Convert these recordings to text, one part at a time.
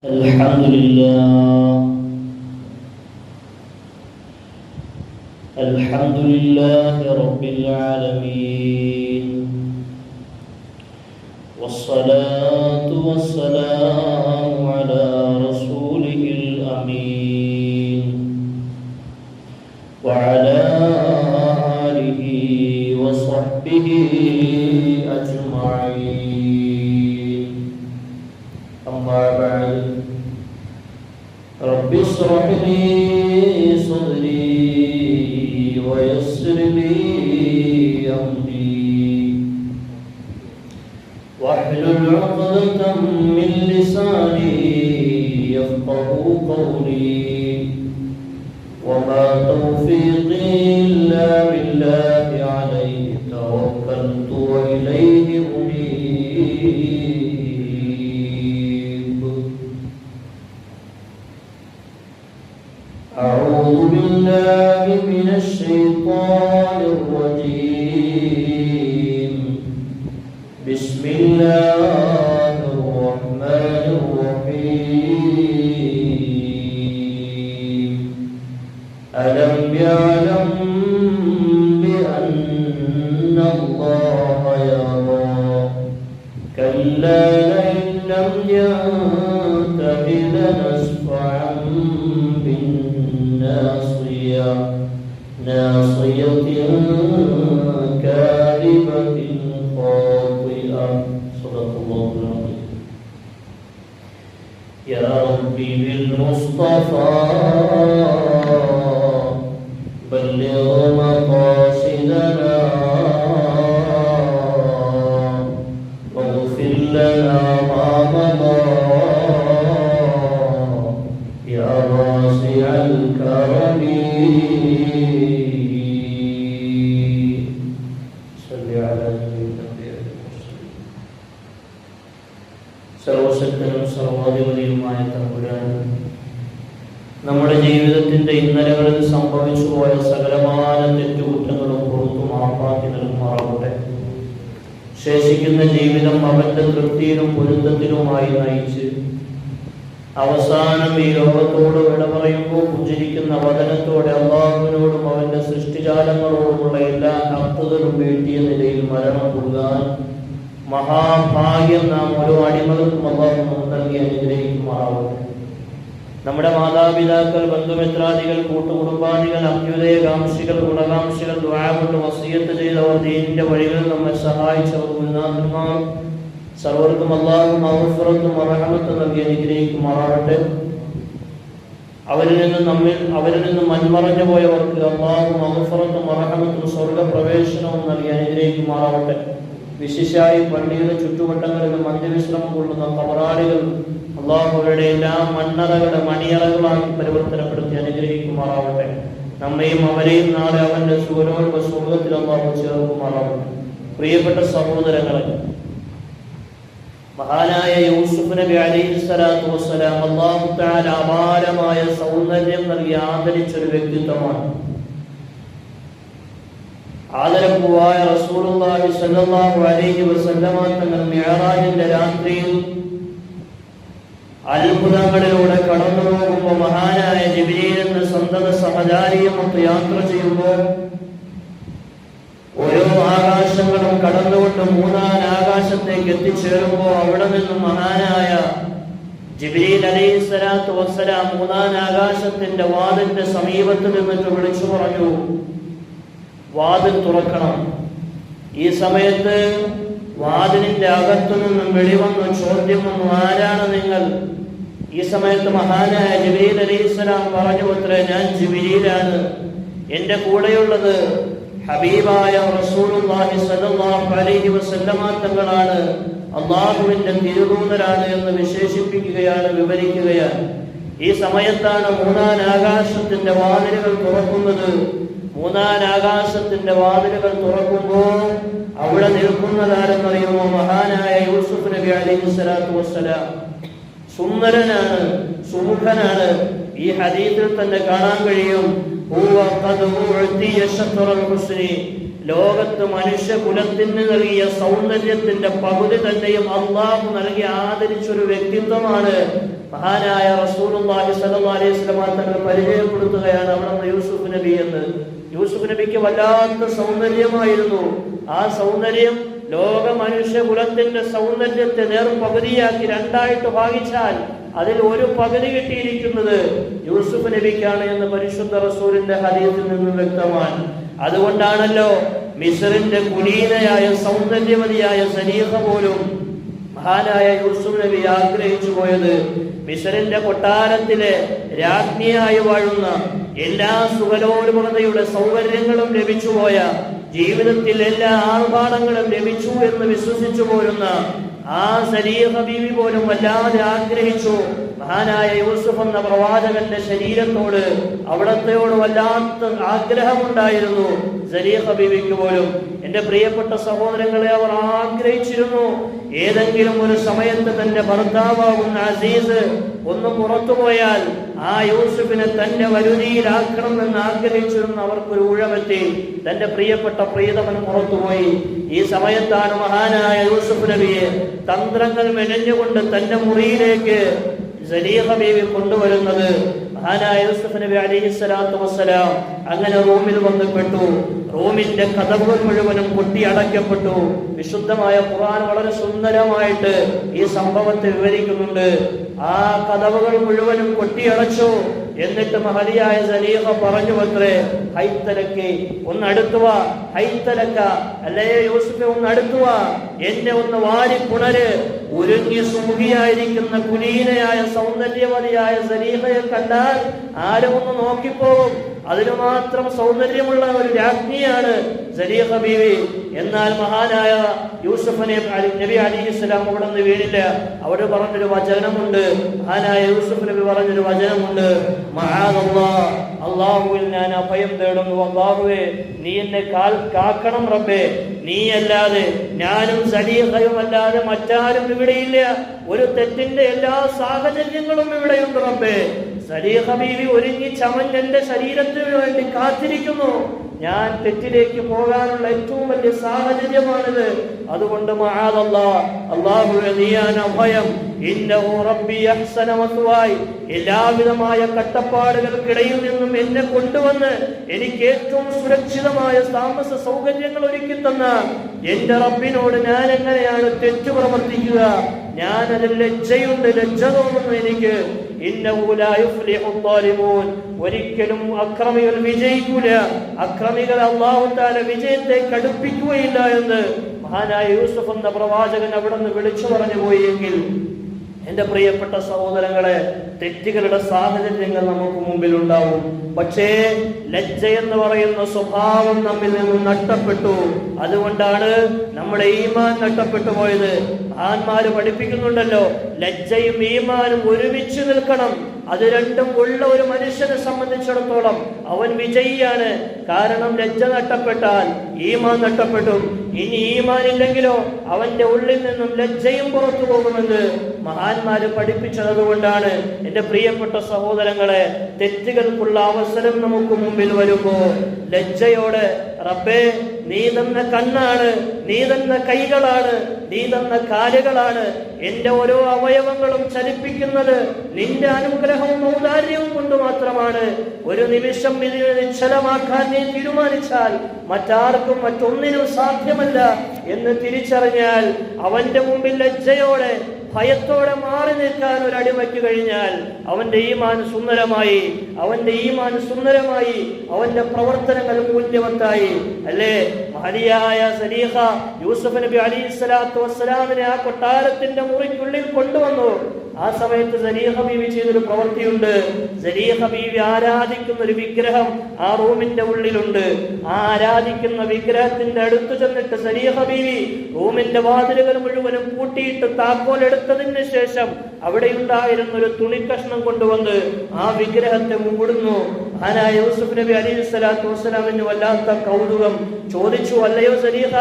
الحمد لله رب العالمين، والصلاة والسلام على رسوله الأمين وعلى آله وصحبه أجمعين. أما بعد، رب اشرح لي صدري ويسر لي أمري واحلل عقدة من لساني يفقهوا قولي، وما توفيقي إلا بالله عليه توكلت وإليه أنيب. أعوذ بالله من الشيطان الرجيم. بسم الله الرحمن الرحيم. ألم يعلم بأن الله يرى؟ كلا لئن لم ينته لنسفعا بالناصية كاذبة خاطئة. صدق الله العظيم. يا ربي بالمصطفى بلغ مقاصدنا واغفر لنا ما مضى يا واسع الكرم. صل على النبي المرسلين. സർവശക്തനും സർവാധിപതിയുമായ തമ്പുരാൻ, നമ്മുടെ ജീവിതത്തിന്റെ ഇന്നലകളിൽ സംഭവിച്ചു പോയ സകലമായ തെറ്റുകുറ്റങ്ങളും പുറത്തു മാപ്പാക്കി നൽകുമാറാവട്ടെ. ശേഷിക്കുന്ന ജീവിതം അവന്റെ തൃപ്തിയിലും പൊരുത്തത്തിലുമായി നയിച്ച് അവസാനം ഈ ലോകത്തോട് വിട പറയുമ്പോൾ പുഞ്ചിരിക്കുന്ന വദനത്തോടെ അല്ലാഹുവിനോടും അവന്റെ സൃഷ്ടിജാലങ്ങളോടുമുള്ള എല്ലാ ഹക്കുകളും വീട്ടിയ നിലയിൽ മരണം കൊള്ളുവാൻ മഹാഭാഗ്യം നാം ഓരോ അടിമകൾക്കും അല്ലാഹു നൽകി അനുഗ്രഹിക്കുമാറാവട്ടെ. നമ്മുടെ മാതാപിതാക്കൾ, ബന്ധുമിത്രാദികൾ, കൂട്ടുകുടുംബാദികൾ, അഭ്യുദയകാംക്ഷികൾ, ഗുണകാംക്ഷികൾ, ദുആ കൊണ്ട് വസിയത്ത് ചെയ്തവർ, ദീനിന്റെ വഴികളിൽ നമ്മെ സഹായിച്ചവർ, ഗുരുനാഥന്മാർ സർവർക്കും അല്ലാഹു മഗ്ഫിറത്തും റഹ്മത്തും നൽകി അനുഗ്രഹിക്കുമാറാവട്ടെ. അവരിൽ നിന്ന് മൺമറഞ്ഞു പോയവർക്ക് അല്ലാഹു മഗ്ഫിറത്തും റഹ്മത്തും സ്വർഗ്ഗപ്രവേശനവും നൽകി അനുഗ്രഹിക്കുമാറാവട്ടെ. വിശേഷായി പള്ളിയുടെ ചുറ്റുവട്ടങ്ങളിലും അന്ത്യവിശ്രമം കൊള്ളുന്ന കബറാളികൾ അല്ലാഹുവിന്റെ എല്ലാ മണ്ണറകളുടെ മണിയറകളാക്കി പരിവർത്തനപ്പെടുത്തി അനുഗ്രഹിക്കുമാറാവട്ടെ. നമ്മയും അവരെയും നാളെ അവന്റെ സൂര്യോൽപ സ്വർഗത്തിൽ അല്ലാഹു ചേർക്കുമാറാവട്ടെ. പ്രിയപ്പെട്ട സഹോദരങ്ങളെ, മഹാനായ യൂസുഫ് നബി അലൈഹിസ്സലാത്തു വസ്സലാം അല്ലാഹു തആല അപാരമായ സൗന്ദര്യം നൽകി ആദരിച്ചൊരു വ്യക്തിത്വമാണ്. ആദരപൂവായ റസൂലുള്ളാഹി സ്വല്ലല്ലാഹു അലൈഹി വസല്ലമ തങ്ങൾ മിഅ്റാജിന്റെ രാത്രിയിൽ അത്ഭുതങ്ങളിലൂടെ കടന്നു പോകുമ്പോൾ മഹാനായ ജിബ്രീൽ എന്ന സന്തത സഹചാരിയുമൊത്ത് യാത്ര ചെയ്യുമ്പോൾ ഓരോ ആകാശങ്ങളും കടന്നുകൊണ്ട് മൂന്നാം ആകാശത്തേക്ക് എത്തിച്ചേരുമ്പോൾ അവിടെ നിന്നും മഹാനായ ജിബ്രീൽ അലൈഹിസ്സലാത്തു വസ്സലാം മൂന്നാം ആകാശത്തിന്റെ വാതിലിന്റെ സമീപത്ത് നിന്നിട്ട് വിളിച്ചു പറഞ്ഞു, വാതിൽ തുറക്കണം. ഈ സമയത്ത് വാതിലിന്റെ അകത്തു നിന്നും വെളിവന്നു ചോദ്യം വന്നു, ആരാണ് നിങ്ങൾ? ഈ സമയത്ത് മഹാനായ ജിബ്രീൽ അലൈഹിസ്സലാം പറഞ്ഞു, അത്രേ, ഞാൻ ജിബ്രീലാണ്. എന്റെ കൂടെയുള്ളത് ഹബീബായ റസൂലുള്ളാഹി സ്വല്ലല്ലാഹു അലൈഹി വസല്ലമ തങ്ങളാണ്, അല്ലാഹുവിന്റെ തിരുദൂതരാണ് എന്ന് വിശേഷിപ്പിക്കുകയാണ്, വിവരിക്കുകയാണ്. ഈ സമയത്താണ് മൂന്നാം ആകാശത്തിന്റെ വാതിലുകൾ തുറക്കുന്നത്. മൂന്നാം ആകാശത്തിന്റെ വാതിലുകൾ തുറക്കുമ്പോൾ അവിടെ നിൽക്കുന്നതാരെന്നറിയുമോ? മഹാനായ യൂസുഫ് നബി അലൈഹിസ്സലാത്തു വസ്സലാം. സുന്ദരനാണ്, സുമുഖനാണ്. ഈ ഹദീസിൽ തന്നെ കാണാൻ കഴിയും, ലോകത്ത് മനുഷ്യകുലത്തിന് നൽകിയ സൗന്ദര്യത്തിന്റെ പകുതി തന്നെയും അള്ളാഹു നൽകി ആദരിച്ചൊരു വ്യക്തിത്വമാണ് മഹാനായ റസൂലുള്ളാഹി സ്വല്ലല്ലാഹു അലൈഹി വസല്ലം തങ്ങൾ പരിചയപ്പെടുത്തുകയാണ് അവിടെ യൂസുഫ് നബി എന്ന്. യൂസുഫ് നബിക്ക് വല്ലാത്ത സൗന്ദര്യമായിരുന്നു. ആ സൗന്ദര്യം ലോക മനുഷ്യ കുലത്തിന്റെ സൗന്ദര്യത്തെ പകുതിയാക്കി രണ്ടായിട്ട് ഭാഗിച്ചാൽ അതിൽ ഒരു പകുതി കിട്ടിയിരിക്കുന്നത് യൂസുഫ് നബിക്കാണ് എന്ന് പരിശുദ്ധ റസൂലിന്റെ ഹദീസിൽ നിന്നും വ്യക്തമാണ്. അതുകൊണ്ടാണല്ലോ മിസ്റിന്റെ കുലീനയായ സൗന്ദര്യവതിയായ സലീഹ പോലും മഹാനായ യൂസുഫ് നബി ആഗ്രഹിച്ചു പോയത്. മിസ്റിന്റെ കൊട്ടാരത്തിലെ രാജ്ഞിയായി വാഴുന്ന എല്ലാ സുഖലോലുപതയുടെ സൗകര്യങ്ങളും ലഭിച്ചുപോയ, ജീവിതത്തിൽ എല്ലാ ആർഭാടങ്ങളും ലഭിച്ചു എന്ന് വിശ്വസിച്ചു പോരുന്ന ആ സലീഹ ബീവി പോലും വല്ലാതെ ആഗ്രഹിച്ചു മഹാനായ യൂസുഫ് എന്ന പ്രവാചകന്റെ ശരീരത്തോട്, അവിടത്തെയോട് വല്ലാത്ത ആഗ്രഹമുണ്ടായിരുന്നു സലീഹ ബീവിക്ക് പോലും. എന്റെ പ്രിയപ്പെട്ട സഹോദരങ്ങളെ, അവർ ആഗ്രഹിച്ചിരുന്നു ഏതെങ്കിലും ഒരു സമയത്ത് തന്റെ ഭർത്താവാകുന്ന അസീസ് ഒന്ന് പുറത്തുപോയാൽ ആ യൂസുഫിനെ തന്റെ വരുതിയിലാക്കണം എന്ന് ആഗ്രഹിച്ചിരുന്നു. അവർക്കൊരു ഊഴമെത്തി. തന്റെ പ്രിയപ്പെട്ട പ്രീതമൻ പുറത്തുപോയി. ഈ സമയത്താണ് മഹാനായ യൂസുഫ് നബിയെ തന്ത്രങ്ങൾ മെനഞ്ഞുകൊണ്ട് തന്റെ മുറിയിലേക്ക് സലീഹ ബീവി കൊണ്ടുവരുന്നത്. മഹാനായ യൂസുഫ് നബി അലൈഹിസ്സലാത്തു വസ്സലാം അങ്ങനെ റൂമിൽ വന്നപ്പെട്ടു. റൂമിന്റെ കതവുകൾ മുഴുവനും കൊട്ടി അടയ്ക്കപ്പെട്ടു. വിശുദ്ധമായ ഖുർആൻ വളരെ സുന്ദരമായിട്ട് ഈ സംഭവത്തെ വിവരിക്കുന്നുണ്ട്. ആ കതവുകൾ മുഴുവനും കൊട്ടിയടച്ചു. എന്നിട്ട് മഹതിയായ സലീഹ പറഞ്ഞു അത്രേ, ഹൈത്തലക്ക് ഒന്ന് അടുത്തുവ, ഹൈത്തലക്ക അല്ലേ യൂസുഫെ ഒന്ന് അടുത്തുവ, എന്നെ ഒന്ന് വാരി പുണര്. ഒരുങ്ങി സുമുഖിയായിരിക്കുന്ന കുലീനയായ സൗന്ദര്യവതിയായ സലീഹയെ കണ്ടാൽ ആരും ഒന്ന് നോക്കിപ്പോകും. അതിനു മാത്രം സൗന്ദര്യമുള്ള ഒരു രാജ്ഞിയാണ് സലീഹ ബീവി. എന്നാൽ മഹാനായ യൂസുഫ് നബി അലൈഹിസ്സലാം അവിടെ നിന്ന് വീണില്ല. അവിടെ പറഞ്ഞൊരു വചനമുണ്ട്. മഹാനായ യൂസുഫ് നബി പറഞ്ഞൊരു വചനമുണ്ട്, മഅദല്ലാഹ്, അല്ലാഹുവിൽ ഞാൻ അഭയം തേടുന്നു. അല്ലാഹുവേ, നീ എന്നെ കാക്കണം റബ്ബേ. നീ അല്ലാതെ, ഞാനും സലീഹയും അല്ലാതെ മറ്റാരും ഇവിടെയില്ല. ഒരു തെറ്റിന്റെ എല്ലാ സാഹചര്യങ്ങളും ഇവിടെയുണ്ട് റബ്ബേ. സലീഹ ബീവി ഒരുങ്ങി ചമഞ്ഞ് എന്റെ ശരീരത്തിന് വേണ്ടി കാത്തിരിക്കുന്നു. ഞാൻ തെറ്റിലേക്ക് പോകാനുള്ള ഏറ്റവും വലിയ സാഹചര്യമാണിത്. അതുകൊണ്ട് മഅദല്ലാഹ്, അല്ലാഹുവേ നീയാണ് അഭയം. ഇന്നഹു റബ്ബി അഹ്സന മത്വായ, എല്ലാവിധമായ കട്ടപ്പാടുകൾക്കിടയിൽ നിന്നും എന്നെ കൊണ്ടുവന്ന് എനിക്ക് ഏറ്റവും സുരക്ഷിതമായ താമസ സൗകര്യങ്ങൾ ഒരുക്കി തന്ന എന്റെ റബ്ബിനോട് ഞാൻ എങ്ങനെയാണ് തെറ്റു പ്രവർത്തിക്കുക? ഞാൻ അതിൽ ലജ്ജയുണ്ട്, ലജ്ജ തോന്നുന്നു എനിക്ക്. ഇന്നഹു ലാ യുഫ്ലിഹു ളാലിമൂൻ, ഒരിക്കലും അക്രമികൾ വിജയിക്കൂല. അക്രമികൾ അല്ലാഹു തആല വിജയത്തെ കടുപ്പിക്കുകയില്ല എന്ന് മഹാനായ യൂസുഫ് എന്ന പ്രവാചകൻ അവിടെ നിന്ന് വിളിച്ചു പറഞ്ഞു പോയി. എങ്കിൽ എന്റെ പ്രിയപ്പെട്ട സഹോദരങ്ങളെ, തെറ്റുകളുടെ സാഹചര്യങ്ങൾ നമുക്ക് മുമ്പിൽ ഉണ്ടാവും. പക്ഷേ ലജ്ജ എന്ന് പറയുന്ന സ്വഭാവം നമ്മിൽ നിന്നും നഷ്ടപ്പെട്ടു. അതുകൊണ്ടാണ് നമ്മുടെ ഈമാൻ നഷ്ടപ്പെട്ടു പോയത്. മഹാന്മാര് പഠിപ്പിക്കുന്നുണ്ടല്ലോ, ലജ്ജയും ഈമാനും ഒരുമിച്ച് നിൽക്കണം. അത് രണ്ടും ഉള്ള ഒരു മനുഷ്യനെ സംബന്ധിച്ചിടത്തോളം അവൻ വിജയിയാണ്. കാരണം ലജ്ജ നഷ്ടപ്പെട്ടാൽ ഈമാൻ നഷ്ടപ്പെട്ടു. ഇനി ഈമാൻ ഇല്ലെങ്കിലോ അവന്റെ ഉള്ളിൽ നിന്നും ലജ്ജയും പുറത്തു പോകുമെന്ന് മഹാന്മാര് പഠിപ്പിച്ചത് കൊണ്ടാണ്. എന്റെ പ്രിയപ്പെട്ട സഹോദരങ്ങളെ, തെറ്റുകൾക്കുള്ള അവസരം നമുക്ക് മുമ്പിൽ വരുമ്പോ ലജ്ജയോടെ, റബ്ബേ നീ തന്ന കണ്ണാണ്, നീ തന്ന കൈകളാണ്, നീ തന്ന കാലുകളാണ്, എന്റെ ഓരോ അവയവങ്ങളും ചലിപ്പിക്കുന്നത് നിന്റെ അനുഗ്രഹവും ഔദാര്യവും കൊണ്ട് മാത്രമാണ്. ഒരു നിമിഷം ഇതിനെ നിശ്ചലമാക്കാൻ നീ തീരുമാനിച്ചാൽ മറ്റാർക്കും മറ്റൊന്നിനും സാധ്യമല്ല എന്ന് തിരിച്ചറിഞ്ഞാൽ അവന്റെ മുമ്പിൽ ലജ്ജയോടെ ഭയത്തോടെ മാറി നിൽക്കാൻ ഒരു അടിമയ്ക്ക് കഴിഞ്ഞാൽ അവന്റെ ഈമാൻ സുന്ദരമായി, അവന്റെ ഈമാൻ സുന്ദരമായി, അവന്റെ പ്രവർത്തനങ്ങൾ മൂല്യവത്തായി. അല്ലേ? മഹതിയായ സലീഹ യൂസുഫ് നബി അലൈഹിസ്സലാത്തു വസ്സലാമിനെ ആ കൊട്ടാരത്തിന്റെ മുറിക്കുള്ളിൽ കൊണ്ടുവന്നു. ആ സമയത്ത് സലീഹ ബീവി ചെയ്തൊരു പ്രവൃത്തിയുണ്ട്. സലീഹ ബീവി ആരാധിക്കുന്ന ഒരു വിഗ്രഹം ആ റൂമിന്റെ ഉള്ളിലുണ്ട്. ആ ആരാധിക്കുന്ന വിഗ്രഹത്തിന്റെ അടുത്ത് ചെന്നിട്ട് സലീഹ ബീവി റൂമിന്റെ വാതിലുകൾ മുഴുവനും പൂട്ടിയിട്ട് താക്കോൽ എടുത്തതിന് ശേഷം അവിടെ ഉണ്ടായിരുന്ന ഒരു തുണിക്കഷ്ണം കൊണ്ടുവന്ന് ആ വിഗ്രഹത്തെ മൂടുന്നു. മഹാനായ യൂസുഫ് നബി അലൈഹിസ്സലാത്തു വസ്സലാമിന് വല്ലാത്ത കൗതുകം. ചോദിച്ചു, അല്ലയോ സലീഹ,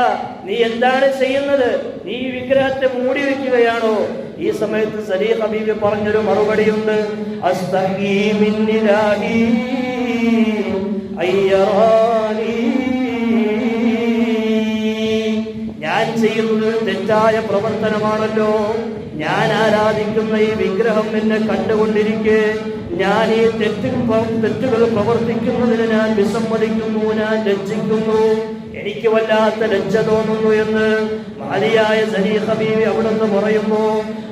നീ എന്താണ് ചെയ്യുന്നത്? നീ ഈ വിഗ്രഹത്തെ മൂടി വെക്കുകയാണോ? ഈ സമയത്ത് സലീഹ ബീവി പറഞ്ഞൊരു മറുപടിയുണ്ട്, അസ്തഹീ മിൻ ഇലാഹി അയ്യറാനി, ഞാൻ ചെയ്യുന്നത് തെറ്റായ പ്രവർത്തനമാണല്ലോ, ഞാൻ ആരാധിക്കുന്ന ഈ വിഗ്രഹം എന്നെ കണ്ടുകൊണ്ടിരിക്കെ ഞാൻ ഈ തെറ്റുകൾ പ്രവർത്തിക്കുന്നതിന് ഞാൻ വിസമ്മതിക്കുന്നു, ഞാൻ ലജ്ജിക്കുന്നു, എനിക്ക് വല്ലാത്ത ലജ്ജ തോന്നുന്നു എന്ന് മഹദിയായ സലീഖ ബീവി അവിടുന്ന് പറയുന്നു.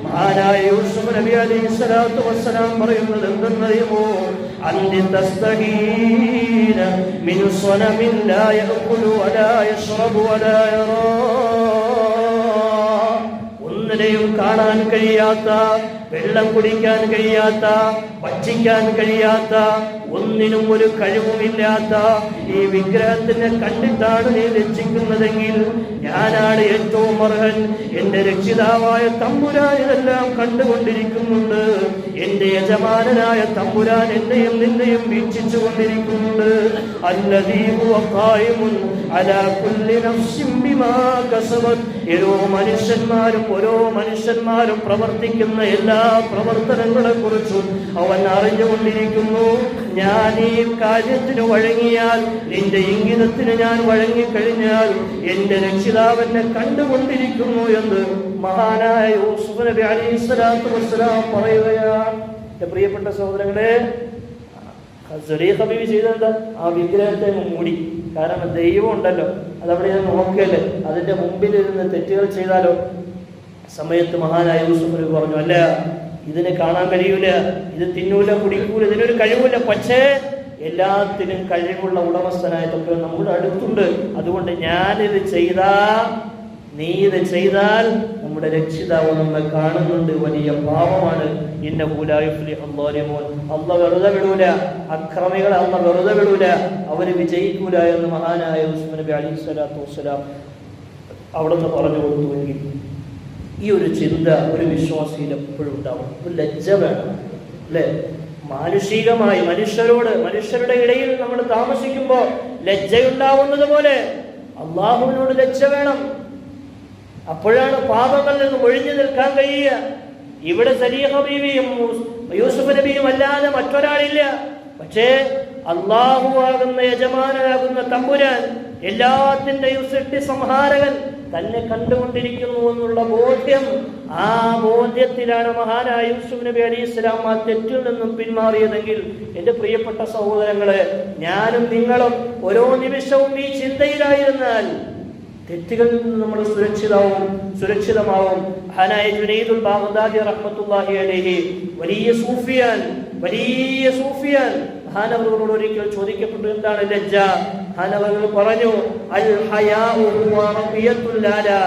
മഹാനായ യൂസുഫ് നബി അലൈഹിസ്സലാത്തു വസ്സലാം പറയുന്നത് എന്തെന്നറിയുമോ? അന്തി തസ്തഹീന മിൻ സ്വനമിൻ ലാ യഅകുലു വലാ യശ്റബു വലാ യറാ. ഒന്നിനെയും കാണാൻ കഴിയാത്ത, വെള്ളം കുടിക്കാൻ കഴിയാത്ത, ഭക്ഷിക്കാൻ കഴിയാത്ത, ഒന്നിനും ഒരു കഴിവുമില്ലാത്ത ഈ വിഗ്രഹത്തിനെ കണ്ടിട്ടാണ് നീ ലജ്ജിക്കുന്നതെങ്കിൽ ഞാനാണ് ഏറ്റവും അർഹൻ. എന്റെ രക്ഷിതാവായ തമ്പുരാൻ ഇതെല്ലാം കണ്ടുകൊണ്ടിരിക്കുന്നുണ്ട്. എന്റെ യജമാനനായ തമ്പുരാൻ എന്നെയും നിന്നെയും വീക്ഷിച്ചു കൊണ്ടിരിക്കുന്നുണ്ട്. അല്ലദീ ഹുവ ഖായിമുൻ അലാ കുല്ലി നഫ്സിൻ ബിമാ കസബത്. ഓരോ മനുഷ്യന്മാരും പ്രവർത്തിക്കുന്ന എല്ലാ പ്രവർത്തനങ്ങളെ കുറിച്ചും അവൻ അറിഞ്ഞുകൊണ്ടിരിക്കുന്നു. ഞാൻ ഈ കാര്യത്തിന് വഴങ്ങിയാൽ, നിന്റെ ഇംഗിതത്തിന് ഞാൻ വഴങ്ങിക്കഴിഞ്ഞാൽ എന്റെ രക്ഷിതാവെന്നെ കണ്ടുകൊണ്ടിരിക്കുന്നു എന്ന് മഹാനായ യൂസുഫ് നബി അലൈഹിസ്സലാത്തു വസ്സലാം പറയുകയാണ്. എന്റെ പ്രിയപ്പെട്ട സഹോദരങ്ങളെ, സലീഖ ബീവി ചെയ്തെന്താ? ആ വിഗ്രഹത്തെ മൂടി. കാരണം ദൈവം ഉണ്ടല്ലോ, അതവിടെ ഞാൻ നോക്കിയല്ലേ, അതിന്റെ മുമ്പിലിരുന്ന് തെറ്റുകൾ ചെയ്താലോ? സമയത്ത് മഹാനായ യൂസുഫ് നബി പറഞ്ഞു, അല്ല, ഇതിനെ കാണാൻ കഴിയൂല, ഇത് തിന്നൂല, കുടിക്കൂല, ഇതിനൊരു കഴിവില്ല. പക്ഷേ എല്ലാത്തിനും കഴിവുള്ള ഉടമസ്ഥനായ തമ്പുരാൻ നമ്മുടെ അടുത്തുണ്ട്. അതുകൊണ്ട് ഞാനിത് നീ ഇത് ചെയ്താൽ നമ്മുടെ രക്ഷിതാവ് നമ്മെ കാണുന്നുണ്ട്. വലിയ പാപമാണ്. അല്ല വെറുതെ വിടൂല, അക്രമികളെ അല്ല വെറുതെ വിടൂല, അവര് വിജയിക്കൂല എന്ന് മഹാനായ യൂസുഫ് നബി അലൈഹിസ്സലാത്തു വസ്സലാം അവിടുന്ന് പറഞ്ഞു കൊടുത്തുവെങ്കിൽ ഈ ഒരു ചിന്ത ഒരു വിശ്വാസിയിൽ എപ്പോഴും ഉണ്ടാവും. ഒരു ലജ്ജ വേണം, അല്ലെ? മാനുഷികമായി മനുഷ്യരുടെ ഇടയിൽ നമ്മൾ താമസിക്കുമ്പോൾ ലജ്ജയുണ്ടാവുന്നത് പോലെ അള്ളാഹുവിനോട് ലജ്ജ വേണം. അപ്പോഴാണ് പാപങ്ങളിൽ നിന്ന് ഒഴിഞ്ഞു നിൽക്കാൻ കഴിയുക. ഇവിടെ സലീഖ ബീവിയും യൂസുഫ് നബിയും അല്ലാതെ മറ്റൊരാളില്ല. പക്ഷേ അള്ളാഹുവാകുന്ന യജമാനാകുന്ന തമ്പുരാൻ, എല്ലാത്തിന്റെയും സൃഷ്ടി സംഹാരകൻ തന്നെ കണ്ടുകൊണ്ടിരിക്കുന്നു എന്നുള്ള ബോധ്യം, ആ ബോധ്യത്തിലാണ് മഹാനായ യൂസുഫ് നബി അലൈഹിസ്സലാം ആ തെറ്റിൽ നിന്നും പിന്മാറിയതെങ്കിൽ എന്റെ പ്രിയപ്പെട്ട സഹോദരങ്ങളെ, ഞാനും നിങ്ങളും ഓരോ നിമിഷവും ഈ ചിന്തയിലായിരുന്നാൽ തെറ്റുകളിൽ നിന്ന് നമ്മൾ സുരക്ഷിതമാവും. മഹാനായ ജുനൈദുൽ ബാഗ്ദാദി റഹ്മത്തുള്ളാഹി അലൈഹി വലിയ സൂഫിയാൻ മഹാനവറുകളോട് ഒരിക്കൽ ചോദിക്കപ്പെട്ടു, എന്താണ് ലജ്ജ? മഹാനവറുകൾ പറഞ്ഞു, അൽ ഹയാഉ ഹുവ റഖിയത്തുൽ ആലാ.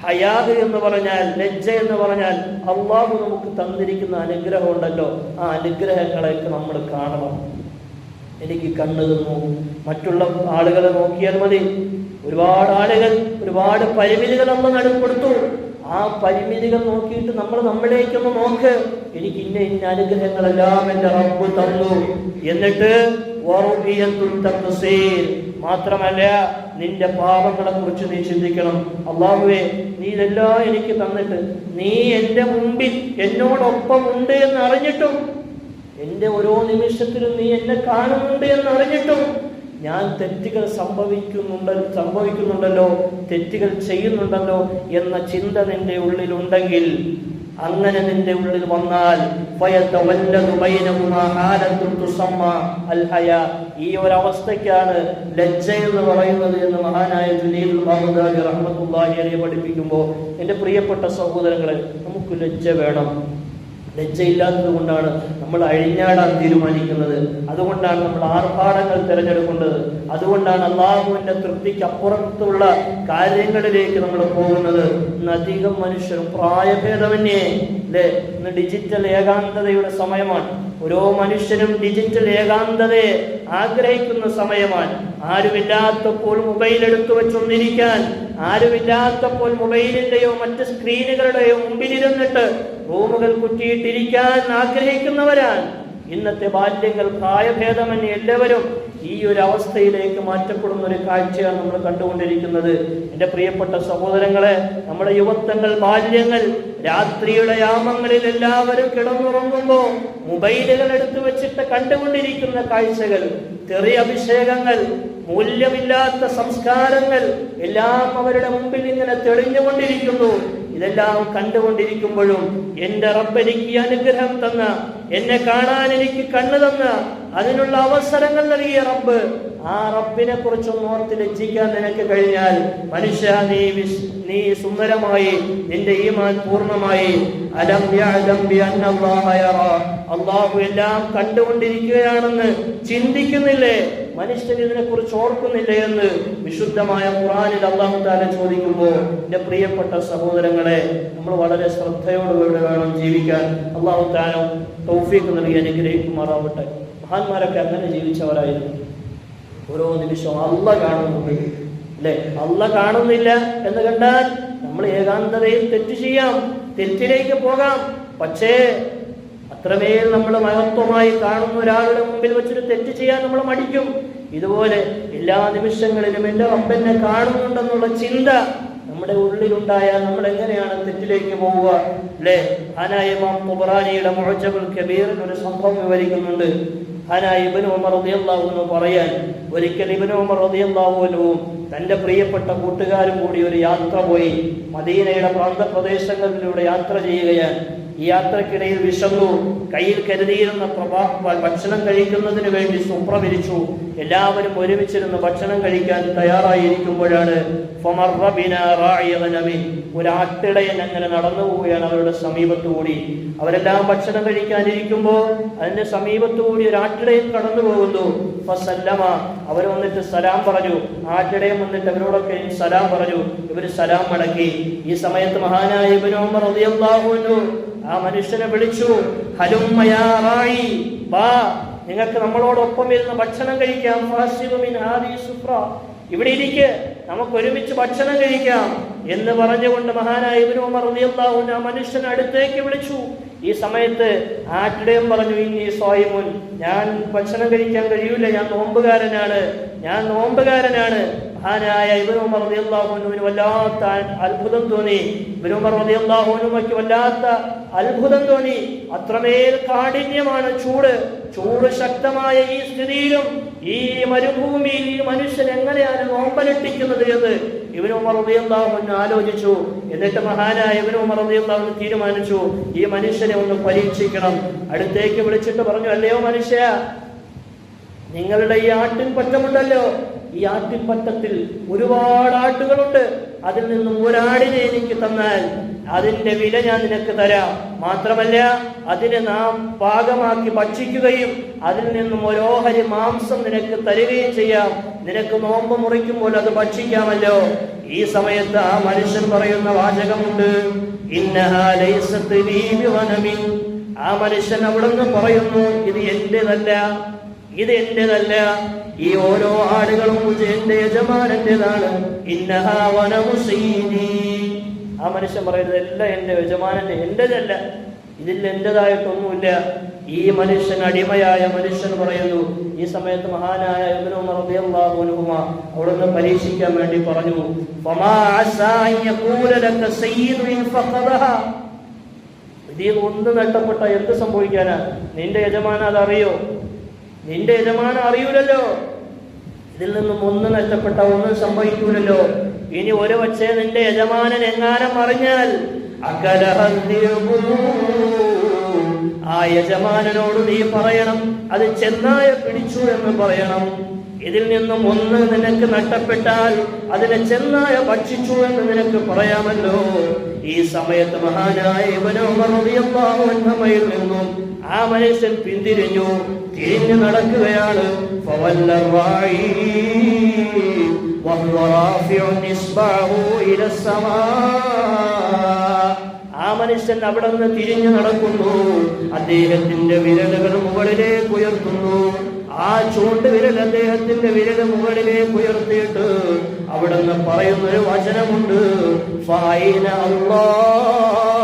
ഹയാ എന്ന് പറഞ്ഞാൽ, ലജ്ജ എന്ന് പറഞ്ഞാൽ അള്ളാഹു നമുക്ക് തന്നിരിക്കുന്ന അനുഗ്രഹം ഉണ്ടല്ലോ, ആ അനുഗ്രഹങ്ങളെയൊക്കെ നമ്മൾ കാണണം. എനിക്ക് കണ്ണ് തന്നു, മറ്റുള്ള ആളുകളെ നോക്കിയാൽ മതി. ഒരുപാട് ആളുകൾ ഒരുപാട് പരിമിതികൾ നമ്മൾ നടുപ്പെടുത്തു. ആ പരിമിതികൾ നോക്കിയിട്ട് നമ്മൾ നമ്മളിലേക്കൊന്ന് നോക്ക്. എനിക്ക് ഇന്ന അനുഗ്രഹങ്ങളെല്ലാം എൻ്റെ റബ്ബ് തന്നു. എന്നിട്ട് മാത്രമല്ല, നിന്റെ പാപങ്ങളെ കുറിച്ച് നീ ചിന്തിക്കണം. അല്ലാഹുവേ, നീ ഇതെല്ലാം എനിക്ക് തന്നിട്ട് നീ എൻ്റെ മുമ്പിൽ എന്നോടൊപ്പം ഉണ്ട് എന്ന് അറിഞ്ഞിട്ടും, എൻ്റെ ഓരോ നിമിഷത്തിലും നീ എന്നെ കാണുന്നുണ്ട് എന്ന് അറിഞ്ഞിട്ടും ഞാൻ തെറ്റുകൾ സംഭവിക്കുന്നുണ്ടല്ലോ, തെറ്റുകൾ ചെയ്യുന്നുണ്ടല്ലോ എന്ന ചിന്ത നിന്റെ ഉള്ളിലുണ്ടെങ്കിൽ, അങ്ങനെ നിന്റെ ഉള്ളിൽ വന്നാൽ ഈ ഒരവസ്ഥയ്ക്കാണ് ലജ്ജ എന്ന് പറയുന്നത് എന്ന് മഹാനായ ജുനൈദുൽ ബാഗ്ദാദി റഹ്മത്തുള്ളാഹി അലൈഹി പഠിപ്പിക്കുമ്പോൾ എൻ്റെ പ്രിയപ്പെട്ട സഹോദരങ്ങളെ, നമുക്ക് ലജ്ജ വേണം. ലജ്ജയില്ലാത്തത് കൊണ്ടാണ് നമ്മൾ അഴിഞ്ഞാടാൻ തീരുമാനിക്കുന്നത്. അതുകൊണ്ടാണ് നമ്മൾ ആർഭാടങ്ങൾ തിരഞ്ഞെടുക്കുന്നത്. അതുകൊണ്ടാണ് അള്ളാഹുവിന്റെ തൃപ്തിക്ക് അപ്പുറത്തുള്ള കാര്യങ്ങളിലേക്ക് നമ്മൾ പോകുന്നത്. ഇന്ന് അധികം മനുഷ്യരും പ്രായഭേദമന്യേ, അല്ലേ? ഇന്ന് ഡിജിറ്റൽ ഏകാന്തതയുടെ സമയമാണ്. ഓരോ മനുഷ്യനും ഡിജിറ്റൽ ഏകാന്തതയെ ആഗ്രഹിക്കുന്ന സമയമാണ്. ആരുമില്ലാത്തപ്പോൾ മൊബൈൽ എടുത്തു വെച്ചൊന്നിരിക്കാൻ, ആരുമില്ലാത്തപ്പോൾ മൊബൈലിന്റെയോ മറ്റ് സ്ക്രീനുകളുടെയോ മുമ്പിലിരുന്നിട്ട് റൂമുകൾ കുറ്റിയിട്ടിരിക്കാൻ ആഗ്രഹിക്കുന്നവരാണ് ഇന്നത്തെ ബാല്യങ്ങൾ. പ്രായഭേദമന്യേ എല്ലാവരും ഈ ഒരു അവസ്ഥയിലേക്ക് മാറ്റപ്പെടുന്ന ഒരു കാഴ്ചയാണ് നമ്മൾ കണ്ടുകൊണ്ടിരിക്കുന്നത്. എൻ്റെ പ്രിയപ്പെട്ട സഹോദരങ്ങളെ, നമ്മുടെ യുവത്വങ്ങൾ, ബാല്യങ്ങൾ, രാത്രിയുടെ യാമങ്ങളിൽ എല്ലാവരും കിടന്നുറങ്ങുമ്പോൾ മൊബൈലുകൾ എടുത്തു വെച്ചിട്ട് കണ്ടുകൊണ്ടിരിക്കുന്ന കാഴ്ചകൾ, തെറി അഭിഷേകങ്ങൾ, മൂല്യമില്ലാത്ത സംസ്കാരങ്ങൾ എല്ലാം അവരുടെ മുമ്പിൽ ഇങ്ങനെ തെളിഞ്ഞുകൊണ്ടിരിക്കുന്നു. ഇതെല്ലാം കണ്ടുകൊണ്ടിരിക്കുമ്പോഴും എൻ്റെ റബ്ബ് എനിക്ക് അനുഗ്രഹം തന്ന, എന്നെ കാണാൻ എനിക്ക് കണ്ണ് തന്ന, അതിനുള്ള അവസരങ്ങൾ നൽകിയ റബ്ബ്, ആ റബ്ബിനെ കുറിച്ചൊന്ന് ഓർത്ത് ലജ്ജിക്കാൻ നിനക്ക് കഴിഞ്ഞാൽ മനുഷ്യ നീ സുന്ദരമായി നിന്റെ ഈമാൻ പൂർണ്ണമായി. അലം യഅലം ബിഅന്നല്ലാഹ യറാ, അല്ലാഹു എല്ലാം കണ്ടുകൊണ്ടിരിക്കുകയാണെന്ന് ചിന്തിക്കുന്നില്ലേ? മനുഷ്യൻ ഇതിനെ കുറിച്ച് ഓർക്കുന്നില്ലേ എന്ന് വിശുദ്ധമായ ഖുർആനിൽ അല്ലാഹു തആല ചോദിക്കുമ്പോൾ, എൻ്റെ പ്രിയപ്പെട്ട സഹോദരങ്ങളെ, നമ്മൾ വളരെ ശ്രദ്ധയോടുകൂടി വേണം ജീവിക്കാൻ. അല്ലാഹു തആല തൗഫീഖ് നൽകി അനുഗ്രഹിക്കുമാറാവട്ടെ. മഹാന്മാരൊക്കെ അങ്ങനെ ജീവിച്ചവരായിരുന്നു. ഓരോ നിമിഷവും അല്ലാഹ് കാണുന്നുണ്ട് അല്ലെ? അല്ലാഹ് കാണുന്നില്ല എന്ന് കണ്ടാൽ നമ്മൾ ഏകാന്തതയിൽ തെറ്റ് ചെയ്യാം, തെറ്റിലേക്ക് പോകാം. പക്ഷേ അത്രമേൽ നമ്മൾ മഹത്വമായി കാണുന്ന ഒരാളുടെ മുമ്പിൽ വെച്ചൊരു തെറ്റ് ചെയ്യാൻ നമ്മൾ മടിക്കും. ഇതുപോലെ എല്ലാ നിമിഷങ്ങളിലും എൻ്റെ റബ്ബെന്നെ കാണുന്നുണ്ടെന്നുള്ള ചിന്ത നമ്മുടെ ഉള്ളിലുണ്ടായാൽ നമ്മൾ എങ്ങനെയാണ് തെറ്റിലേക്ക് പോവുക അല്ലേ? ഇമാം ത്വബറാനിയുടെ മുഅ്ജമുൽ കബീറിൽ ഒരു സംഭവം വിവരിക്കുന്നുണ്ട്. ഇബ്നു ഉമർ റളിയല്ലാഹു അൻഹു പറയാൻ, ഒരിക്കൽ ഇബ്നു ഉമർ റളിയല്ലാഹു അൻഹു തൻ്റെ പ്രിയപ്പെട്ട കൂട്ടുകാരും കൂടി ഒരു യാത്ര പോയി. മദീനയുടെ പ്രാന്തപ്രദേശങ്ങളിലൂടെ യാത്ര ചെയ്യുകയാണ്. ഈ യാത്രക്കിടയിൽ വിശന്നു. കയ്യിൽ കരുതിയിരുന്ന ഭക്ഷണം കഴിക്കുന്നതിന് വേണ്ടി സുപ്ര വിരിച്ചു. എല്ലാവരും ഒരുമിച്ചിരുന്ന് ഭക്ഷണം കഴിക്കാൻ തയ്യാറായിരിക്കുമ്പോഴാണ് ഒരാട്ടിടയൻ അങ്ങനെ നടന്നു പോവുകയാണ് അവരുടെ സമീപത്തുകൂടി. അവരെല്ലാം ഭക്ഷണം കഴിക്കാനിരിക്കുമ്പോൾ അതിന്റെ സമീപത്തുകൂടി ഒരു ആട്ടിടയൻ കടന്നു പോകുന്നു. ഫസല്ലമ, അവർ വന്നിട്ട് സലാം പറഞ്ഞു. ആട്ടിടയൻ വന്നിട്ട് അവരോടൊക്കെ സലാം പറഞ്ഞു. ഇവർ സലാം മടക്കി. ഈ സമയത്ത് മഹാനായ ഇബ്നു ഉമർ റളിയല്ലാഹു അൻഹു ആ മനുഷ്യനെ വിളിച്ചു. ഹലുമ്മ യാ റായി, വാ, നിങ്ങൾക്ക് നമ്മളോടൊപ്പം ഇരുന്ന് ഭക്ഷണം കഴിക്കാം. ഇവിടെ ഇരിക്ക്, നമുക്ക് ഒരുമിച്ച് ഭക്ഷണം കഴിക്കാം എന്ന് പറഞ്ഞുകൊണ്ട് മഹാനായ ഇബ്നു ഉമർ റളിയല്ലാഹു അൻഹു ആ മനുഷ്യനെ അടുത്തേക്ക് വിളിച്ചു. ഈ സമയത്ത് ആട്ടിടയൻ പറഞ്ഞു, ഇന്നി സ്വായിമുൻ, ഞാൻ ഭക്ഷണം കഴിക്കാൻ കഴിയൂല, ഞാൻ നോമ്പുകാരനാണ്. മഹാനായ ഇബ്നു ഉമർ റളിയല്ലാഹു അൻഹുവിന് വല്ലാത്ത അത്ഭുതം തോന്നി. ഇബ്നു ഉമർ റളിയല്ലാഹു അൻഹുവിന് വല്ലാത്ത അത്ഭുതം തോന്നി. അത്രമേൽ കാഠിന്യമാണ് ചൂട് ശക്തമായ ഈ സ്ഥിതിയിലും ഈ മരുഭൂമിയിൽ ഈ മനുഷ്യൻ എങ്ങനെയാണ് നോമ്പനുഷ്ഠിക്കുന്നത് എന്ന് ഇബ്നു ഉമർ റളിയല്ലാഹു അൻഹു ആലോചിച്ചു. എന്നിട്ട് മഹാനായ ഇബ്നു ഉമർ റളിയല്ലാഹു അൻഹു തീരുമാനിച്ചു, ഈ മനുഷ്യനെ ഒന്ന് പരീക്ഷിക്കണം. അടുത്തേക്ക് വിളിച്ചിട്ട് പറഞ്ഞു, അല്ലയോ മനുഷ്യ, നിങ്ങളുടെ ഈ ആട്ടിൻ പറ്റമുണ്ടല്ലോ, ഈ ആട്ടിൻ പറ്റത്തിൽ ഒരുപാട് ആട്ടുകളുണ്ട്. അതിൽ നിന്നും ഒരാടിനെ എനിക്ക് തന്നാൽ അതിന്റെ വില ഞാൻ നിനക്ക് തരാം. മാത്രമല്ല അതിനെ നാം പാകമാക്കി ഭക്ഷിക്കുകയും അതിൽ നിന്നും ഓരോഹരി മാംസം നിനക്ക് തരികയും ചെയ്യാം. നിനക്ക് നോമ്പ് മുറിക്കുമ്പോൾ അത് ഭക്ഷിക്കാമല്ലോ. ഈ സമയത്ത് ആ മനുഷ്യൻ പറയുന്ന വാചകമുണ്ട്, ഇന്നഹാ ലൈസത് ലീ ബിഗനമിൻ. ആ മനുഷ്യൻ അവിടുന്ന് പറയുന്നു, ഇത് എന്റേതല്ല. ഈ ഓരോ ആടുകളും എന്റെ യജമാനന്റേതാണ്. ഇന്നഹാ വനമുസീനി. ആ മനുഷ്യൻ പറയുന്നത് എല്ലാം എന്റെ യജമാനന്റെ, എന്റേതല്ല, ഇതിൽ എന്റേതായിട്ടൊന്നുമില്ല. ഈ മനുഷ്യൻ, അടിമയായ മനുഷ്യൻ പറയുന്നു. ഈ സമയത്ത് മഹാനായ ഇബ്നു ഉമർ റളിയല്ലാഹു അൻഹു അവിടുന്ന് പരീക്ഷിക്കാൻ വേണ്ടി പറഞ്ഞു, ഫമാ അസാ അൻ യഖൂല ലക സയ്യിദു ഇൻ ഫഖദഹാ. ഇതിൽ ഒന്ന് നഷ്ടപ്പെട്ട എന്ത് സംഭവിക്കാനാ? നിന്റെ യജമാനൻ അതറിയോ? നിന്റെ യജമാനൻ അറിയൂലല്ലോ. ഇതിൽ നിന്നും ഒന്ന് നഷ്ടപ്പെട്ട ഒന്നും സംഭവിക്കൂലല്ലോ. ഇനി ഒരു പക്ഷേ നിന്റെ യജമാനൻ എങ്ങാനും അറിഞ്ഞാൽ ആ യജമാനനോട് നീ പറയണം, അത് ചെന്നായ പിടിച്ചു എന്ന് പറയണം. ഇതിൽ നിന്നും ഒന്ന് നിനക്ക് നഷ്ടപ്പെട്ടാൽ അതിനെ ചെന്നായ ഭക്ഷിച്ചു എന്ന് നിനക്ക് പറയാമല്ലോ. ഈ സമയത്ത് മഹാനായ ഇബ്നു ഉമർ റളിയല്ലാഹു അൻഹുമയിൽ നിന്നും ആ മനുഷ്യൻ തിരിഞ്ഞു നടക്കുകയാണ്. ആ മനുഷ്യൻ അവിടെ നിന്ന് തിരിഞ്ഞു നടക്കുന്നു. അദ്ദേഹത്തിന്റെ വിരലുകൾ മുകളിലേക്ക് ഉയർത്തുന്നു. ആ ചൂണ്ട് വിരൽ അദ്ദേഹത്തിന്റെ വിരൽ മുകളിലേക്ക് ഉയർത്തിയിട്ട് അവിടെ നിന്ന് പറയുന്നൊരു വചനമുണ്ട്, ഫൈന അല്ലാഹ്,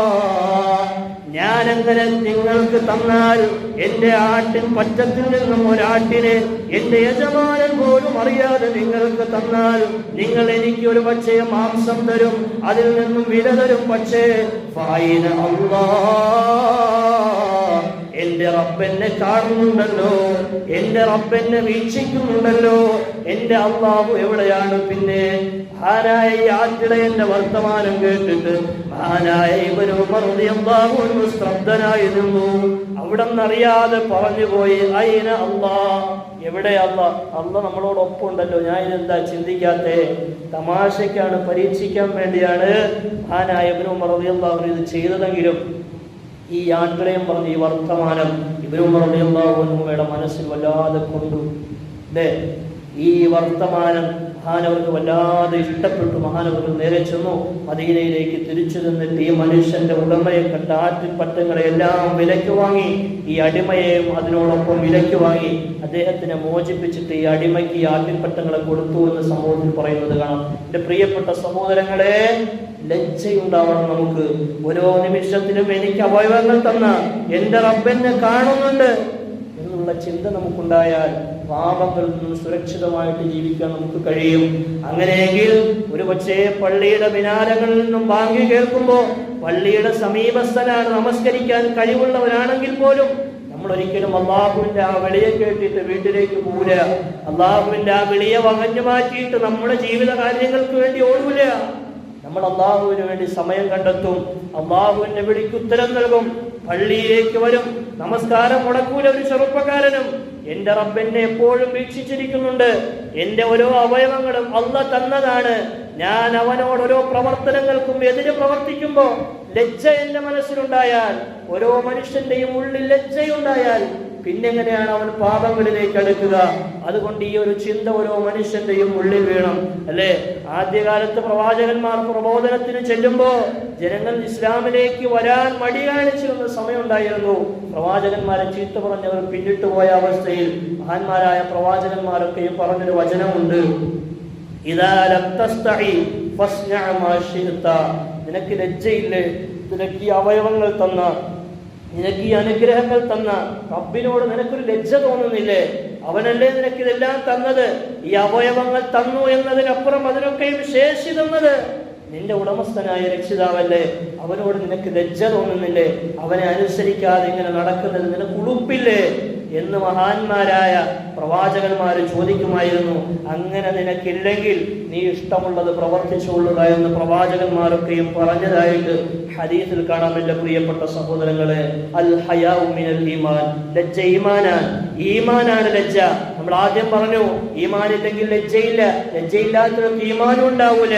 ഞാനെങ്ങനെ നിങ്ങൾക്ക് തന്നാൽ എന്റെ ആട്ടിൻ പറ്റത്തിൽ നിന്നും ഒരാട്ടിനെ എന്റെ യജമാനൻ പോലും അറിയാതെ നിങ്ങൾക്ക് തന്നാൽ നിങ്ങൾ എനിക്ക് ഒരു പക്ഷേ മാംസം തരും, അതിൽ നിന്നും വില തരും. പക്ഷേ ഫൈന അല്ലാഹ്, എന്റെ റബ്ബെന്നെ കാണുന്നുണ്ടല്ലോ, എന്റെ റബ്ബെന്നെ വീക്ഷിക്കുന്നുണ്ടല്ലോ, എന്റെ അല്ലാഹു എവിടെയാണ്? പിന്നെ മഹാനായ ഈ ആട്ടിടയന്റെ വർത്തമാനം കേട്ടിട്ട് മഹാനായ ഇബ്നു ഉമർ റളിയല്ലാഹു അൻഹു സ്തബ്ധനായിരുന്നു. അവിടെന്നറിയാതെ പറഞ്ഞുപോയി, അയ്ന അല്ലാഹ്, എവിടെ അല്ലാഹ്? അല്ലാഹ് നമ്മളോടൊപ്പം ഉണ്ടല്ലോ, ഞാൻ ഇതെന്താ ചിന്തിക്കാത്തേ? തമാശയ്ക്കാണ്, പരീക്ഷിക്കാൻ വേണ്ടിയാണ് മഹാനായ ഇബ്നു ഉമർ റളിയല്ലാഹു അൻഹു ഇത് ചെയ്തതെങ്കിലും ഈ ആട്ടിടയൻ പറഞ്ഞ ഈ വർത്തമാനം ഇബ്നു ഉമർ റളിയല്ലാഹു അൻഹുയുടെ മനസ്സിൽ വല്ലാതെ കൊണ്ടു. ഈ വർത്തമാനം മഹാനവർക്ക് വല്ലാതെ ഇഷ്ടപ്പെട്ടു. മഹാനവർക്ക് നേരെ ചെന്നു, മദീനയിലേക്ക് തിരിച്ചു നിന്നിട്ട് ഈ മനുഷ്യന്റെ ഉടമയെ കണ്ട ആറ്റിൻപറ്റങ്ങളെ എല്ലാം വിലയ്ക്ക് വാങ്ങി, ഈ അടിമയെയും അതിനോടൊപ്പം വിലയ്ക്ക് വാങ്ങി അദ്ദേഹത്തിനെ മോചിപ്പിച്ചിട്ട് ഈ അടിമയ്ക്ക് ഈ ആറ്റിൻപറ്റങ്ങളെ കൊടുത്തു എന്ന് സമൂഹത്തിൽ പറയുന്നത് കാണാം. എന്റെ പ്രിയപ്പെട്ട സഹോദരങ്ങളെ, ലജ്ജയുണ്ടാവണം നമുക്ക്. ഓരോ നിമിഷത്തിലും എനിക്ക് അവയവങ്ങൾ തന്ന എന്റെ റബ്ബെന്നെ കാണുന്നുണ്ട് എന്നുള്ള ചിന്ത നമുക്കുണ്ടായാൽ പാപങ്ങളിൽ നിന്ന് സുരക്ഷിതമായിട്ട് ജീവിക്കാൻ നമുക്ക് കഴിയും. അങ്ങനെയെങ്കിൽ ഒരു പക്ഷേ പള്ളിയുടെ മിനാരങ്ങളിൽ നിന്നും ബാങ്ക് കേൾക്കുമ്പോൾ പള്ളിയുടെ സമീപസ്ഥനാണ്, നമസ്കരിക്കാൻ കഴിവുള്ളവരാണെങ്കിൽ പോലും നമ്മൾ ഒരിക്കലും അള്ളാഹുവിന്റെ ആ വിളിയെ കേട്ടിട്ട് വീട്ടിലേക്ക് പോകൂല. അള്ളാഹുവിന്റെ ആ വിളിയെ വകഞ്ഞു മാറ്റിയിട്ട് നമ്മുടെ ജീവിത കാര്യങ്ങൾക്ക് വേണ്ടി ഓടൂല. നമ്മൾ അള്ളാഹുവിന് വേണ്ടി സമയം കണ്ടെത്തും, അള്ളാഹുവിന്റെ വിളിക്ക് ഉത്തരം നൽകും, പള്ളിയിലേക്ക് വരും, നമസ്കാരം മുടക്കൂല. ഒരു ചെറുപ്പക്കാരനും എന്റെ റബ്ബെന്നെ എപ്പോഴും വീക്ഷിച്ചിരിക്കുന്നുണ്ട്, എന്റെ ഓരോ അവയവങ്ങളും അല്ലാഹ് തന്നതാണ്, ഞാൻ അവനോട് ഓരോ പ്രവർത്തനങ്ങൾക്കും എതിര് പ്രവർത്തിക്കുമ്പോൾ ലജ്ജ എന്റെ മനസ്സിലുണ്ടായാൽ, ഓരോ മനുഷ്യന്റെയും ഉള്ളിൽ ലജ്ജയുണ്ടായാൽ പിന്നെങ്ങനെയാണ് അവൻ പാപങ്ങളിലേക്ക് അടുക്കുക? അതുകൊണ്ട് ഈ ഒരു ചിന്ത ഓരോ മനുഷ്യന്റെയും ഉള്ളിൽ വേണം, അല്ലെ? ആദ്യകാലത്ത് പ്രവാചകന്മാർ പ്രബോധനത്തിന് ചെല്ലുമ്പോ ജനങ്ങൾ ഇസ്ലാമിലേക്ക് വരാൻ മടി കാണിച്ചിരുന്ന സമയമുണ്ടായിരുന്നു. പ്രവാചകന്മാരെ ചീത്ത പറഞ്ഞവർ പിന്നിട്ട് പോയ അവസ്ഥയിൽ മഹാന്മാരായ പ്രവാചകന്മാരൊക്കെയും പറഞ്ഞൊരു വചനമുണ്ട്, ഇദാ ലം തസ്തഹി ഫസ്ന മാ ശിഅത. നിനക്ക് ലജ്ജയില്ലേ? നിനക്ക് ഈ അവയവങ്ങൾ തന്ന, നിനക്ക് ഈ അനുഗ്രഹങ്ങൾ തന്ന റബ്ബിനോട് നിനക്കൊരു ലജ്ജ തോന്നുന്നില്ലേ? അവനല്ലേ നിനക്കിതെല്ലാം തന്നത്. ഈ അവയവങ്ങൾ തന്നു എന്നതിനപ്പുറം അതിനൊക്കെയും ശേഷി തന്നത് നിന്റെ ഉടമസ്ഥനായ രക്ഷിതാവല്ലേ? അവനോട് നിനക്ക് ലജ്ജ തോന്നുന്നില്ലേ? അവനെ അനുസരിക്കാതെ ഇങ്ങനെ നടക്കുന്നത് നിനക്ക് ഉളുപ്പില്ലേ എന്ന് മഹാന്മാരായ പ്രവാചകന്മാർ ചോദിക്കുമായിരുന്നു. അങ്ങനെ നിനക്കില്ലെങ്കിൽ നീ ഇഷ്ടമുള്ളത് പ്രവർത്തിച്ചുകൊള്ളുക എന്ന് പ്രവാചകന്മാരൊക്കെയും പറഞ്ഞതായിട്ട് ഹദീസിൽ കാണാം. എന്റെ പ്രിയപ്പെട്ട സഹോദരങ്ങളെ, അൽ ഹയാഉ മിനൽ ഈമാൻ, ലജ്ജ ഈമാനാണ്. ഈമാനാണ് ലജ്ജ. നമ്മൾ ആദ്യം പറഞ്ഞു, ഈമാനില്ലെങ്കിൽ ലജ്ജയില്ല, ലജ്ജയില്ലാത്തവർക്ക് ഈമാനും ഉണ്ടാവൂല.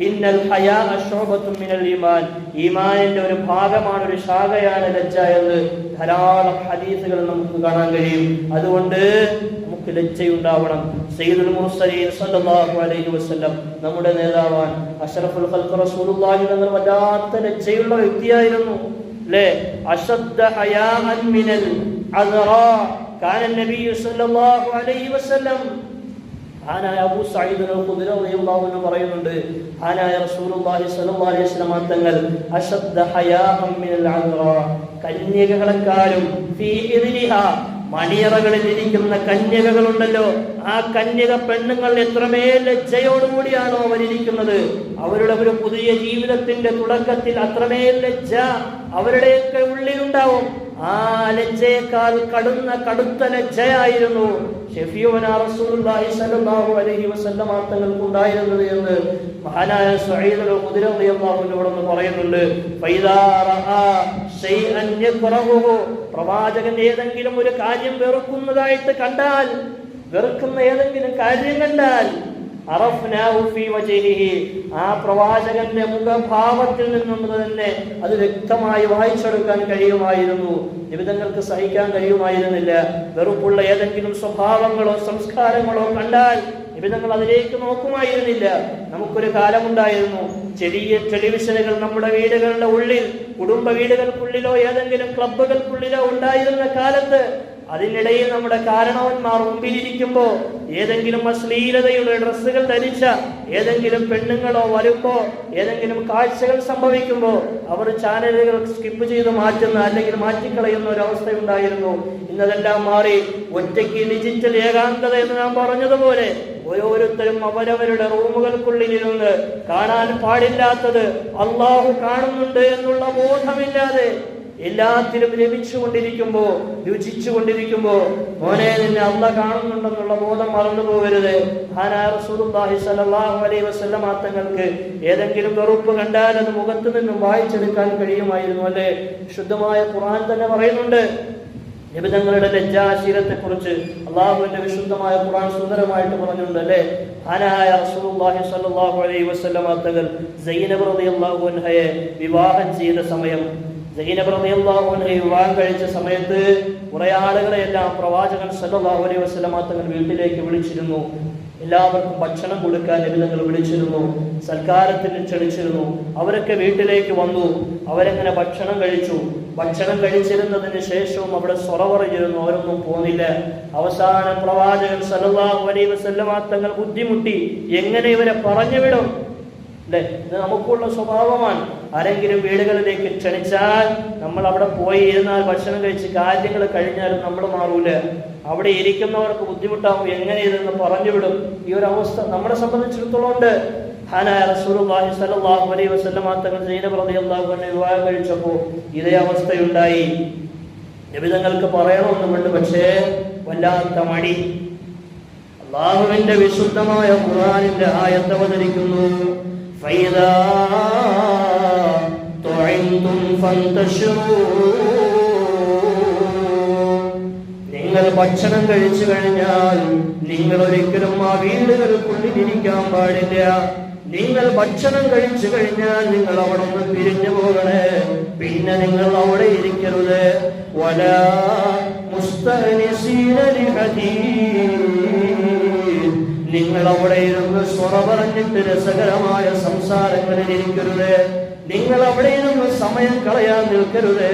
ഇന്നൽ ഹയാഅ ശുഅബത്തുൻ മിനൽ ഈമാൻ, ഈമാനിന്റെ ഒരു ഭാഗമാണ്, ഒരു ശാഖയാണ് ലജ്ജ എന്ന് ധാരാളം ഹദീസുകൾ നമുക്ക് കാണാൻ കഴിയും. അതുകൊണ്ട് നമുക്ക് ലജ്ജയുണ്ടാവണം. സയ്യിദുൽ മുർസലീൻ സല്ലല്ലാഹു അലൈഹി വസല്ലം, നമ്മുടെ നേതാവാൻ അഷ്റഫുൽ ഖൽഖ് റസൂലുള്ളാഹി തങ്ങൾ വല്ലാത്ത ലജ്ജയുള്ള വ്യക്തിയായിരുന്നു, അല്ലേ? അശദ്ദ ഹയാഅൻ മിനൽ അസ്റാ കാന നബി സല്ലല്ലാഹു അലൈഹി വസല്ലം. ആനായ അബൂ സഈദ് അൽ-ഖുദ്രി റളിയല്ലാഹു അൻഹു പറയുന്നുണ്ട്, ആനായ റസൂലുള്ളാഹി സ്വല്ലല്ലാഹു അലൈഹി വസല്ലം തങ്ങൾ അശദ്ദ ഹയാഅൻ മിനൽ അസ്റാ, കന്യകകളെക്കാളും ഫീ ഇദ്രിഹാ, മണിയറകളിൽ ഇരിക്കുന്ന കന്യകകളുണ്ടല്ലോ, ആ കന്യക പെണ്ണുങ്ങൾ എത്രമേൽ ലജ്ജയോടുകൂടിയാണോ അവരിയ്ക്കുന്നത്, അവരുടെ ഒരു പുതിയ ജീവിതത്തിന്റെ തുടക്കത്തിൽ അത്രമേൽ ലജ്ജ അവരുടെയൊക്കെ ഉള്ളിലുണ്ടാവും. ആ ലജ്ജയേക്കാൾ കടുത്ത ലജ്ജയായിരുന്നു ഷഫീഉനാ റസൂലുള്ളാഹി സ്വല്ലല്ലാഹു അലൈഹി വസല്ലം തങ്ങൾക്കുണ്ടായിരുന്നത് എന്ന് മഹാനായ സഈദ് അൽ-ഖുദ്രി റളിയല്ലാഹു അൻഹു പറയുന്നുണ്ട്. ഫൈദാ റആ ശൈഅൻ യക്റഹുഹു, പ്രവാചകൻ ഏതെങ്കിലും ഒരു കാര്യം വെറുക്കുന്നതായിട്ട് കണ്ടാൽ, വെറുക്കുന്ന ഏതെങ്കിലും കാര്യം കണ്ടാൽ, അറഫ്നാഹു ഫീ വജ്ഹിഹി, ആ പ്രവാചകന്റെ മുഖഭാവത്തിൽ നിന്നും തന്നെ അത് വ്യക്തമായി വായിച്ചെടുക്കാൻ കഴിയുമായിരുന്നു. നിബിധങ്ങൾക്ക് സഹിക്കാൻ കഴിയുമായിരുന്നില്ല. വെറുപ്പുള്ള ഏതെങ്കിലും സ്വഭാവങ്ങളോ സംസ്കാരങ്ങളോ കണ്ടാൽ നിബിധങ്ങൾ അതിലേക്ക് നോക്കുമായിരുന്നില്ല. നമുക്കൊരു കാലമുണ്ടായിരുന്നു, ചെറിയ ടെലിവിഷനുകൾ നമ്മുടെ വീടുകളുടെ ഉള്ളിൽ, കുടുംബ വീടുകൾക്കുള്ളിലോ ഏതെങ്കിലും ക്ലബ്ബുകൾക്കുള്ളിലോ ഉണ്ടായിരുന്ന കാലത്ത് അതിനിടയിൽ നമ്മുടെ കാരണവന്മാർ മുമ്പിലിരിക്കുമ്പോ ഏതെങ്കിലും അശ്ലീലതയുടെ ഡ്രസ്സുകൾ ധരിച്ച ഏതെങ്കിലും പെണ്ണുങ്ങളോ വരുമ്പോ ഏതെങ്കിലും കാഴ്ചകൾ സംഭവിക്കുമ്പോ അവർ ചാനലുകൾ സ്കിപ്പ് ചെയ്ത് മാറ്റുന്ന അല്ലെങ്കിൽ മാറ്റിക്കളയുന്ന ഒരു അവസ്ഥയുണ്ടായിരുന്നു. ഇന്നതെല്ലാം മാറി ഒറ്റയ്ക്ക് ഡിജിറ്റൽ ഏകാന്തത എന്ന് നാം പറഞ്ഞതുപോലെ ഓരോരുത്തരും അവരവരുടെ റൂമുകൾക്കുള്ളിലിരുന്ന് കാണാൻ പാടില്ലാത്തത് അള്ളാഹു കാണുന്നുണ്ട് എന്നുള്ള ബോധമില്ലാതെ എല്ലാത്തിലും രമിച്ചുകൊണ്ടിരിക്കുമ്പോ, രുചിച്ചുകൊണ്ടിരിക്കുമ്പോ മോനെ നിന്നെ അള്ളാഹ് കാണുന്നുണ്ടെന്നുള്ള ബോധം മറന്നു പോകരുത്. മഹാനായ റസൂലുള്ളാഹി സ്വല്ലല്ലാഹു അലൈഹി വസല്ലം തങ്ങൾക്ക് ഏതെങ്കിലും വെറുപ്പ് കണ്ടാൽ അത് മുഖത്ത് നിന്നും വായിച്ചെടുക്കാൻ കഴിയുമായിരുന്നു അല്ലേ? ശുദ്ധമായ ഖുർആൻ തന്നെ പറയുന്നുണ്ട് നബി തങ്ങളുടെ ലജ്ജാശീലത്തെ കുറിച്ച്. അള്ളാഹുവിന്റെ വിശുദ്ധമായ ഖുർആൻ സുന്ദരമായിട്ട് പറഞ്ഞിട്ടുണ്ട് അല്ലേ? മഹാനായ റസൂലുള്ളാഹി സ്വല്ലല്ലാഹു അലൈഹി വസല്ലം തങ്ങൾ സൈനബ് റളിയല്ലാഹു അൻഹയെ വിവാഹം ചെയ്ത സമയം, സൈനബ് റളിയല്ലാഹു അൻഹയെ വിവാഹം കഴിച്ച സമയത്ത് കുറെ ആളുകളെയെല്ലാം പ്രവാചകൻ സല്ലല്ലാഹു അലൈഹി വസല്ലം തങ്ങൾ വീട്ടിലേക്ക് വിളിച്ചിരുന്നു. എല്ലാവർക്കും ഭക്ഷണം കൊടുക്കാൻ നബി തങ്ങൾ വിളിച്ചിരുന്നു, സൽക്കാരത്തിന് ക്ഷണിച്ചിരുന്നു. അവരൊക്കെ വീട്ടിലേക്ക് വന്നു, അവരെങ്ങനെ ഭക്ഷണം കഴിച്ചു. ഭക്ഷണം കഴിച്ചിരുന്നതിന് ശേഷവും അവിടെ സ്വറ പറഞ്ഞിരുന്നു, അവരൊന്നും പോന്നില്ല. അവസാന പ്രവാചകൻ സല്ലല്ലാഹു അലൈഹി വസല്ലം തങ്ങൾ ബുദ്ധിമുട്ടി, എങ്ങനെ ഇവരെ പറഞ്ഞു വിടും അല്ലെ? ഇത് നമുക്കുള്ള സ്വഭാവമാണ്. ആരെങ്കിലും വീടുകളിലേക്ക് ക്ഷണിച്ചാൽ നമ്മൾ അവിടെ പോയി ഇരുന്നാൽ ഭക്ഷണം കഴിച്ച് കാര്യങ്ങൾ കഴിഞ്ഞാലും നമ്മൾ മാറൂല. അവിടെ ഇരിക്കുന്നവർക്ക് ബുദ്ധിമുട്ടാവും, എങ്ങനെ ഇതെന്ന് പറഞ്ഞു വിടും. ഈ ഒരു അവസ്ഥ നമ്മളെ സംബന്ധിച്ചിടത്തോളം ഉണ്ട്. മഹാനായ റസൂലുള്ളാഹി സ്വല്ലല്ലാഹു അലൈഹി വസല്ലം തങ്ങൾ സൈനബ് റളിയല്ലാഹു അൻഹ വിവാഹം കഴിച്ചപ്പോൾ ഇതേ അവസ്ഥയുണ്ടായി. നബി തങ്ങൾക്ക് പറയണമെന്നുണ്ട്, പക്ഷേ വല്ലാത്ത മടി. അല്ലാഹുവിന്റെ വിശുദ്ധമായ ഖുർആനിന്റെ ആയത്ത് അവതരിക്കുന്നു, ഫൈദാ തുഇൻതും ഫന്തശിറൂ. നിങ്ങൾ ഭക്ഷണം കഴിച്ചു കഴിഞ്ഞാൽ നിങ്ങൾ ഒരിക്കലും ആ വീടുകൾക്കുള്ളിലിരിക്കാൻ പാടില്ല. നിങ്ങൾ ഭക്ഷണം കഴിച്ചു കഴിഞ്ഞാൽ നിങ്ങൾ അവിടെ നിന്ന് പിരിഞ്ഞു പോകണേ, പിന്നെ നിങ്ങൾ അവിടെ ഇരിക്കരുത്. വലാ മുസ്തഅനിസീന ലിഹദീസ്. നിങ്ങൾ അവിടെ ഇരുന്ന് സ്വറ പറഞ്ഞിട്ട് രസകരമായ സംസാരങ്ങളിൽ ഇരിക്കരുത്. നിങ്ങൾ അവിടെ ഇരുന്ന് സമയം കളയാൻ നിൽക്കരുത്.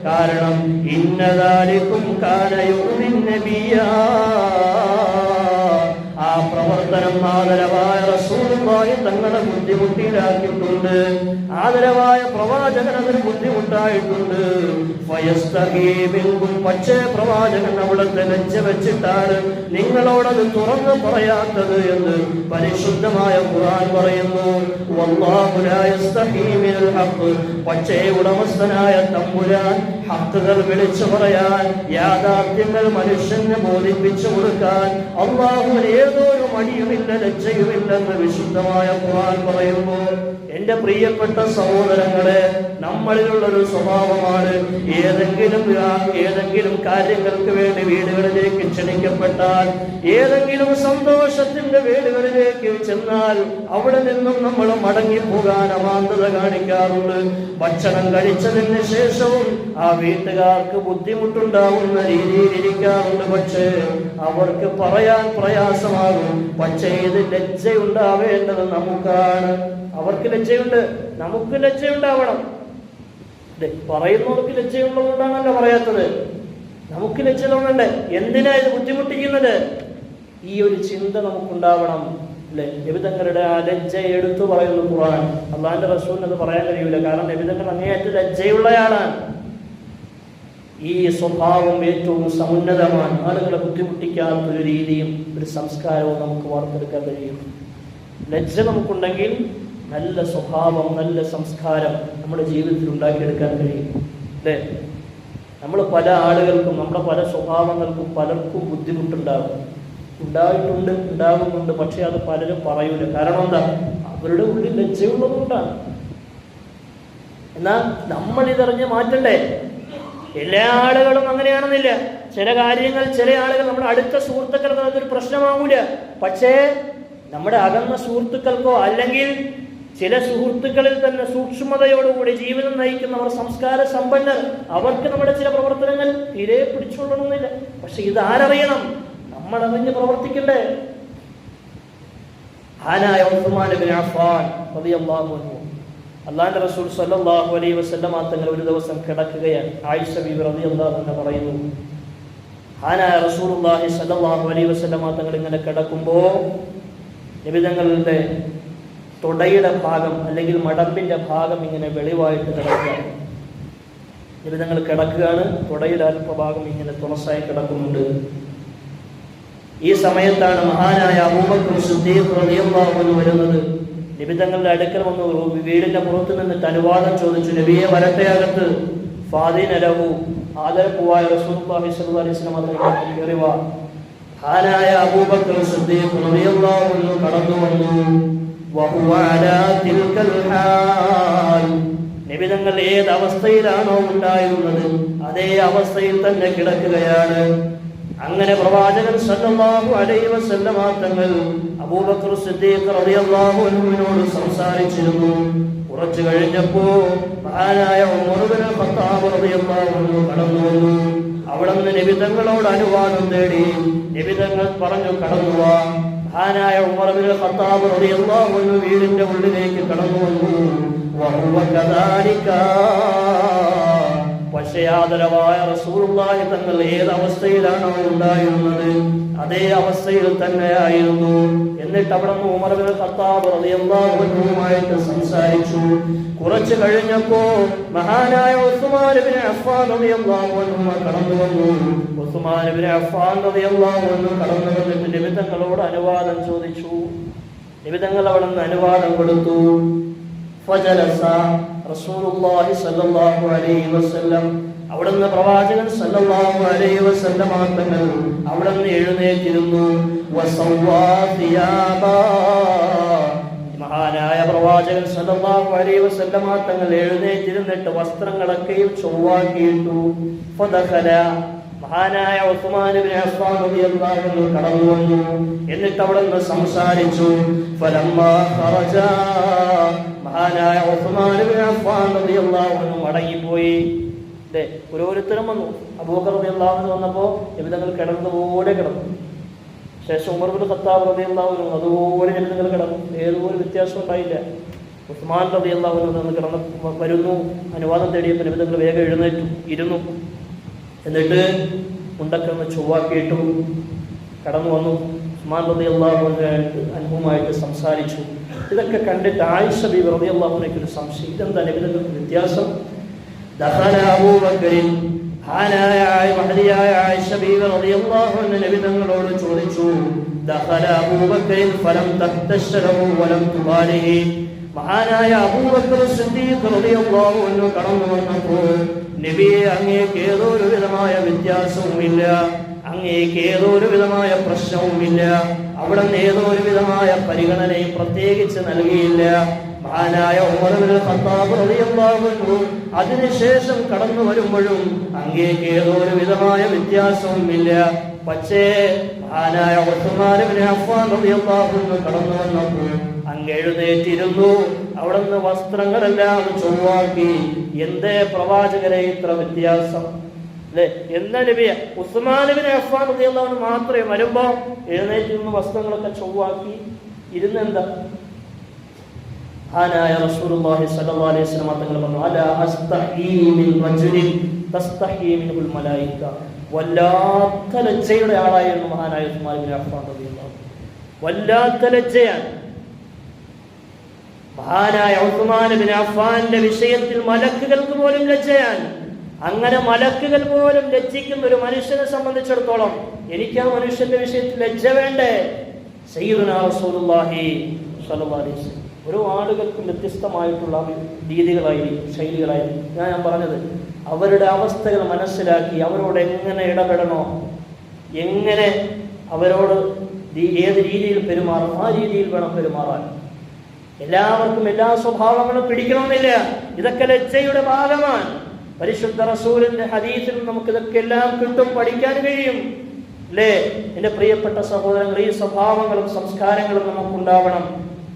കാരണം ഇന്നദാലികും കാന യുഅ്മിൻ നബിയ്യാ. ആ പ്രവർത്തനം ആദരവായ റസൂലുള്ളാഹി തങ്ങളെ ബുദ്ധിമുട്ടിലാക്കിയിട്ടുണ്ട്. ആദരവായ പ്രവാചകൻ അതിന് ബുദ്ധിമുട്ടായിട്ടുണ്ട്. പക്ഷേ പ്രവാചകൻ അവിടുത്തെ ലജ്ജ വെച്ചിട്ടാണ് നിങ്ങളോടത് തുറന്നു പറയാത്തത് എന്ന് പരിശുദ്ധമായ ഖുർആൻ പറയുന്നു. വല്ലാഹു ലാ യസ്തഹീ മിനൽ ഹഖ്. പക്ഷേ ഉടമസ്ഥനായ തമ്പുരാൻ ഹഖുകൾ വിളിച്ചു പറയാൻ, യാഥാർത്ഥ്യങ്ങൾ മനുഷ്യന് ബോധിപ്പിച്ചു കൊടുക്കാൻ അല്ലാഹുവിന് ഏതൊരു മടിയുമില്ല, ലജ്ജയുമില്ലെന്ന് വിശുദ്ധമായ ഖുർആൻ പറയുമ്പോൾ, എന്റെ പ്രിയപ്പെട്ട സഹോദരങ്ങളെ, നമ്മളിലുള്ളൊരു സ്വഭാവമാണ് ഏതെങ്കിലും കാര്യങ്ങൾക്ക് വേണ്ടി വീടുകളിലേക്ക് ക്ഷണിക്കപ്പെട്ടാൽ, ഏതെങ്കിലും സന്തോഷത്തിന്റെ വീടുകളിലേക്ക് ചെന്നാൽ അവിടെ നിന്നും നമ്മൾ മടങ്ങിപ്പോകാൻ അമാന്തത കാണിക്കാറുണ്ട്. ഭക്ഷണം കഴിച്ചതിന് ശേഷവും ആ വീട്ടുകാർക്ക് ബുദ്ധിമുട്ടുണ്ടാവുന്ന രീതിയിൽ ഇരിക്കാറുണ്ട്. പക്ഷേ അവർക്ക് പറയാൻ പ്രയാസമാകും. പക്ഷേ ഇത് ലജ്ജയുണ്ടാവേണ്ടത് നമുക്കാണ്. അവർക്ക് ലജ്ജയുണ്ട്, നമുക്ക് ലജ്ജയുണ്ടാവണം. പറയുന്നവർക്ക് ലജ്ജയുള്ളതുകൊണ്ടാണല്ലോ പറയാത്തത്. നമുക്ക് ലജ്ജയുണ്ട്. എന്തിനാ ഇത് ബുദ്ധിമുട്ടിക്കുന്നത്? ഈ ഒരു ചിന്ത നമുക്കുണ്ടാവണം അല്ലെ? നബിതങ്ങളുടെ ആ ലജ്ജ എടുത്തു പറയുന്നു ഖുർആൻ. അള്ളാഹിന്റെ റസൂലിന് അത് പറയാൻ കഴിയൂല. കാരണം നബിതങ്ങൾ അങ്ങേയറ്റ ലജ്ജയുള്ളയാളാണ്. ഈ സ്വഭാവം ഏറ്റവും സമുന്നതമാണ്. ആളുകളെ ബുദ്ധിമുട്ടിക്കാത്തൊരു രീതിയും ഒരു സംസ്കാരവും നമുക്ക് വാർത്തെടുക്കാൻ കഴിയും. ലജ്ജ നമുക്കുണ്ടെങ്കിൽ നല്ല സ്വഭാവം, നല്ല സംസ്കാരം നമ്മുടെ ജീവിതത്തിൽ ഉണ്ടാക്കിയെടുക്കാൻ കഴിയും അല്ലേ? നമ്മൾ പല ആളുകൾക്കും നമ്മുടെ പല സ്വഭാവങ്ങൾക്കും പലർക്കും ബുദ്ധിമുട്ടുണ്ടാകും, ഉണ്ടാകുന്നുണ്ട്. പക്ഷെ അത് പലരും പറയൂല. കാരണം എന്താ? അവരുടെ ഉള്ളിൽ ലജ്ജയുള്ളതുകൊണ്ടാണ്. എന്നാൽ നമ്മൾ ഇതറിഞ്ഞ് മാറ്റണ്ടേ? എല്ലാ ആളുകളും അങ്ങനെയാണെന്നില്ല. ചില കാര്യങ്ങൾ ചില ആളുകൾ നമ്മുടെ അടുത്ത സുഹൃത്തുക്കൾക്ക് അതൊരു പ്രശ്നമാകൂല. പക്ഷേ നമ്മുടെ അകന്ന സുഹൃത്തുക്കൾക്കോ അല്ലെങ്കിൽ ചില സുഹൃത്തുക്കളിൽ തന്നെ സൂക്ഷ്മതയോടുകൂടി ജീവിതം നയിക്കുന്നവർ, സംസ്കാര സമ്പന്നർ, അവർക്ക് നമ്മുടെ ചില പ്രവർത്തനങ്ങൾ തീരെ പിടിച്ചുകൊള്ളണമെന്നില്ല. പക്ഷെ ഇതാരറിയണം? നമ്മളറിഞ്ഞ് പ്രവർത്തിക്കണ്ടേ? മഹാനായ ഉസ്മാൻ ഇബ്നു അഫ്ഫാൻ റളിയല്ലാഹു അൻഹു, അല്ലാഹുവിന്റെ റസൂൽ സ്വല്ലല്ലാഹു അലൈഹി വസല്ലം തങ്ങൾ ഒരു ദിവസം കിടക്കുകയാണ്. ആയിഷ ബീവി റളിയല്ലാഹു അൻഹ പറയുന്നു, മഹാനായ റസൂലുള്ളാഹി സ്വല്ലല്ലാഹു അലൈഹി വസല്ലം തങ്ങൾ ഇങ്ങനെ കിടക്കുമ്പോൾ നബി തങ്ങളുടെ തുടയുടെ ഭാഗം അല്ലെങ്കിൽ മടമ്പിന്റെ ഭാഗം ഇങ്ങനെ വെളിവായിട്ട് കിടക്കുകയാണ്. നബി തങ്ങൾ കിടക്കുകയാണ്, തുടയുടെ അല്പഭാഗം ഇങ്ങനെ തുറസായി കിടക്കുന്നുണ്ട്. ഈ സമയത്താണ് മഹാനായ അബൂബക്കർ സിദ്ദീഖ് റളിയല്ലാഹു അൻഹു വരുന്നത്. നബി തങ്ങളുടെ അടുക്കൽ വന്നു വീടിന്റെ പുറത്ത് നിന്നിട്ട് അനുവാദം ചോദിച്ചു, നബിയെ വരട്ടെ അകത്ത്. ഫാദിനലഹു ആദരപൂവായ റസൂലുള്ളാഹി സ്വല്ലല്ലാഹു അലൈഹി വസല്ലം തങ്ങൾ കയറിവ. മഹാനായ അബൂബക്കർ സിദ്ദീഖ് റളിയല്ലാഹു അൻഹു കടന്നു വന്നു. വഹുവ അലാ തിൽകൽ ഹാൽ, നബി തങ്ങൾ ഏത് അവസ്ഥയിലാണോ ഉണ്ടായിരുന്നത് അതേ അവസ്ഥയിൽ തന്നെ കിടക്കുകയാണ്. അങ്ങനെ പ്രവാചകൻ സല്ലല്ലാഹു അലൈഹി വസല്ലം തങ്ങൾ അബൂബക്കർ സിദ്ദീഖ് റളിയല്ലാഹു അൻഹുവിനോട് സംസാരിച്ചിരുന്നു. കുറച്ചു കഴിഞ്ഞപ്പോ മഹാനായ ഉമർ ഇബ്നുൽ ഖത്താബ് റളിയല്ലാഹു അൻഹു കടന്നു വന്നു. അവിടുന്ന് നബി തങ്ങളോട് അനുവാദം തേടി. നബി തങ്ങൾ പറഞ്ഞു, കടന്നു വാ. മഹാനായ ഉമർ ഇബ്നുൽ ഖത്താബ് റളിയല്ലാഹു അൻഹു വീടിന്റെ ഉള്ളിലേക്ക് കടന്നു വന്നു. വഹുവ കദാലിക, പക്ഷേ ആദരവായ റസൂലുള്ളാഹി തങ്ങൾ ഏത് അവസ്ഥയിലാണോ ഉണ്ടായിരുന്നത് അതേ അവസ്ഥയിൽ തന്നെയായിരുന്നു. എന്നിട്ട് അവിടെ നിന്ന് ഉമർ ഇബ്നുൽ ഖത്താബ് റളിയല്ലാഹു അൻഹുമായിട്ട് സംസാരിച്ചു. കുറച്ചു കഴിഞ്ഞപ്പോ മഹാനായ ഉസ്മാൻ ഇബ്നു അഫ്ഫാൻ റളിയല്ലാഹു അൻഹു കടന്നു വന്നു. ഉസ്മാൻ ഇബ്നു അഫ്ഫാൻ റളിയല്ലാഹു അൻഹു കടന്നു വന്നിട്ട് നബി തങ്ങളോട് അനുവാദം ചോദിച്ചു. നബി തങ്ങൾ അവിടെ നിന്ന് അനുവാദം കൊടുത്തു. ഫജലസ റസൂലുള്ളാഹി സ്വല്ലല്ലാഹു അലൈഹി വസല്ലം, അവിടുന്ന് പ്രവാചകൻ സല്ലല്ലാഹു അലൈഹി വസല്ലം തങ്ങൾ അവിടുന്ന് എഴുന്നേറ്റിരുന്നു. വസവ്വാ തിയാബ, മഹാനായ പ്രവാചകൻ സല്ലല്ലാഹു അലൈഹി വസല്ലം തങ്ങൾ എഴുന്നേറ്റിരുന്നിട്ട് വസ്ത്രങ്ങളൊക്കെയും ചൊവ്വാക്കിയിട്ടു. ഫദഖല, മഹാനായ ഉസ്മാൻ ഇബ്നു അഫ്ഫാൻ റളിയല്ലാഹു അൻഹു കടന്നു വന്നു. എന്നിട്ട് അവിടുന്ന് സംസാരിച്ചു. ഫലമ്മാ ഖറജ, മഹാനായ ഉസ്മാൻ ഇബ്നു അഫ്ഫാൻ റളിയല്ലാഹു അൻഹു മടങ്ങിപ്പോയി. ഓരോരുത്തരും വന്നു. അബൂബക്കർ റളിയല്ലാഹു അൻഹു വന്നപ്പോൾ നബി തങ്ങൾ കിടന്നതുപോലെ കിടന്നു. ശേഷം ഉമർ ഇബ്നുൽ ഖത്താബ് റളിയല്ലാഹു അൻഹു അതുപോലെ നബി തങ്ങൾ കിടന്നു. ഏതൊരു വ്യത്യാസം ഉണ്ടായില്ല. ഉസ്മാൻ റളിയല്ലാഹു അൻഹു കിടന്ന് വരുന്നു. അനുവാദം തേടിയപ്പോൾ നബി തങ്ങൾ വേഗം എഴുന്നേറ്റു, ഇരുന്നു. എന്നിട്ട് മുണ്ടക്കൊന്ന് ചൊവ്വാക്കിയിട്ടു കടന്നു വന്നു. ഉസ്മാൻ റളിയല്ലാഹു അൻഹുമായിട്ട് സംസാരിച്ചു. ഇതൊക്കെ കണ്ടിട്ട് ആയിഷ ബീവി റളിയല്ലാഹു അൻഹയ്ക്ക് ഒരു സംശയം, ഇതെന്താ നബി തങ്ങൾക്ക് വ്യത്യാസം? ദഖല അബൂബക്കർ, മഹദിയായ ആയിഷ ബീവി റളിയല്ലാഹു അൻഹ നബി തങ്ങളോട് ചോദിച്ചു. ദഖല അബൂബക്കർ ഫലം തഖ്തശറഹു വലം തുബാലിഹി, മഹാനായ അബൂബക്കർ സിദ്ദീഖ് റളിയല്ലാഹു അൻഹു കടന്നു വന്നപ്പോൾ നബിയെ അങ്ങേക്ക് ഏതൊരു വിധമായ വ്യത്യാസവുമില്ല, അങ്ങേക്ക് ഏതൊരു വിധമായ പ്രശ്നവുമില്ല, അവിടെ ഏതൊരു വിധമായ പരിഗണനയും പ്രത്യേകിച്ച് നൽകിയില്ല. മഹാനായ ഉമർ ഇബ്നുൽ ഖത്താബ് റളിയല്ലാഹു അൻഹു അതിനുശേഷം കടന്നു വരുമ്പോഴും അങ്ങേക്ക് ഏതൊരു വിധമായ വ്യത്യാസവുമില്ല. പക്ഷേ മഹാനായ ഉസ്മാൻ ഇബ്നു അഫ്ഫാൻ റളിയല്ലാഹു അൻഹു കടന്നു വന്നപ്പോൾ അങ്ങ് എഴുന്നേറ്റിരുന്നു. അവിടുന്ന് വസ്ത്രങ്ങളെല്ലാം ചൊവ്വാക്കി. എന്തേ പ്രവാചകരെ ഇത്ര വ്യത്യാസം അല്ലെ? എന്താ നബിയ? ഉസ്മാൻ ഇബ്നു അഫ്ഫാൻ റളിയല്ലാഹു അൻഹു മാത്രമേ വരുമ്പോ എഴുന്നേറ്റിരുന്ന് വസ്ത്രങ്ങളൊക്കെ ചൊവ്വാക്കി ഇരുന്നെന്താ? മഹാനായ റസൂലുള്ളാഹി സ്വല്ലല്ലാഹു അലൈഹി വസല്ലം തങ്ങൾ പറഞ്ഞു, അലാ അസ്തഹീ മിൻ റജുലിൻ തസ്തഹീ മിൻഹുൽ മലായിക. വല്ലാത്ത ലജ്ജയുടെ ആളായിരുന്നു മഹാനായ ഉസ്മാൻ ഇബ്നു അഫ്ഫാൻ റളിയല്ലാഹു അൻഹു. വല്ലാത്ത ലജ്ജയാണ് മഹാനായ ഉസ്മാൻ ഇബ്നു അഫ്ഫാന്റെ വിഷയത്തിൽ. മലക്കുകൾക്ക് പോലും ലജ്ജയാണ്. അങ്ങനെ മലക്കുകൾ പോലും ലജ്ജിക്കുന്ന ഒരു മനുഷ്യനെ സംബന്ധിച്ചിടത്തോളം എനിക്ക് ആ മനുഷ്യന്റെ വിഷയത്തിൽ ലജ്ജ വേണ്ടേ? സയ്യിദുനാ റസൂലുള്ളാഹി സ്വല്ലല്ലാഹു അലൈഹി വസല്ലം. ഓരോ ആളുകൾക്കും വ്യത്യസ്തമായിട്ടുള്ള രീതികളായിരിക്കും, ശൈലികളായിരിക്കും. ഞാൻ പറഞ്ഞത് അവരുടെ അവസ്ഥകൾ മനസ്സിലാക്കി അവരോട് എങ്ങനെ ഇടപെടണോ, എങ്ങനെ അവരോട് ഏത് രീതിയിൽ പെരുമാറും ആ രീതിയിൽ വേണം പെരുമാറാൻ. എല്ലാവർക്കും എല്ലാ സ്വഭാവങ്ങളും പിടിക്കണമെന്നില്ല. ഇതൊക്കെ ലജ്ജയുടെ ഭാഗമാണ്. പരിശുദ്ധ റസൂലിന്റെ ഹദീസിൽ നമുക്ക് ഇതൊക്കെ എല്ലാം കിട്ടും, പഠിക്കാൻ കഴിയും അല്ലേ? എന്റെ പ്രിയപ്പെട്ട സഹോദരങ്ങൾ, ഈ സ്വഭാവങ്ങളും സംസ്കാരങ്ങളും നമുക്കുണ്ടാവണം.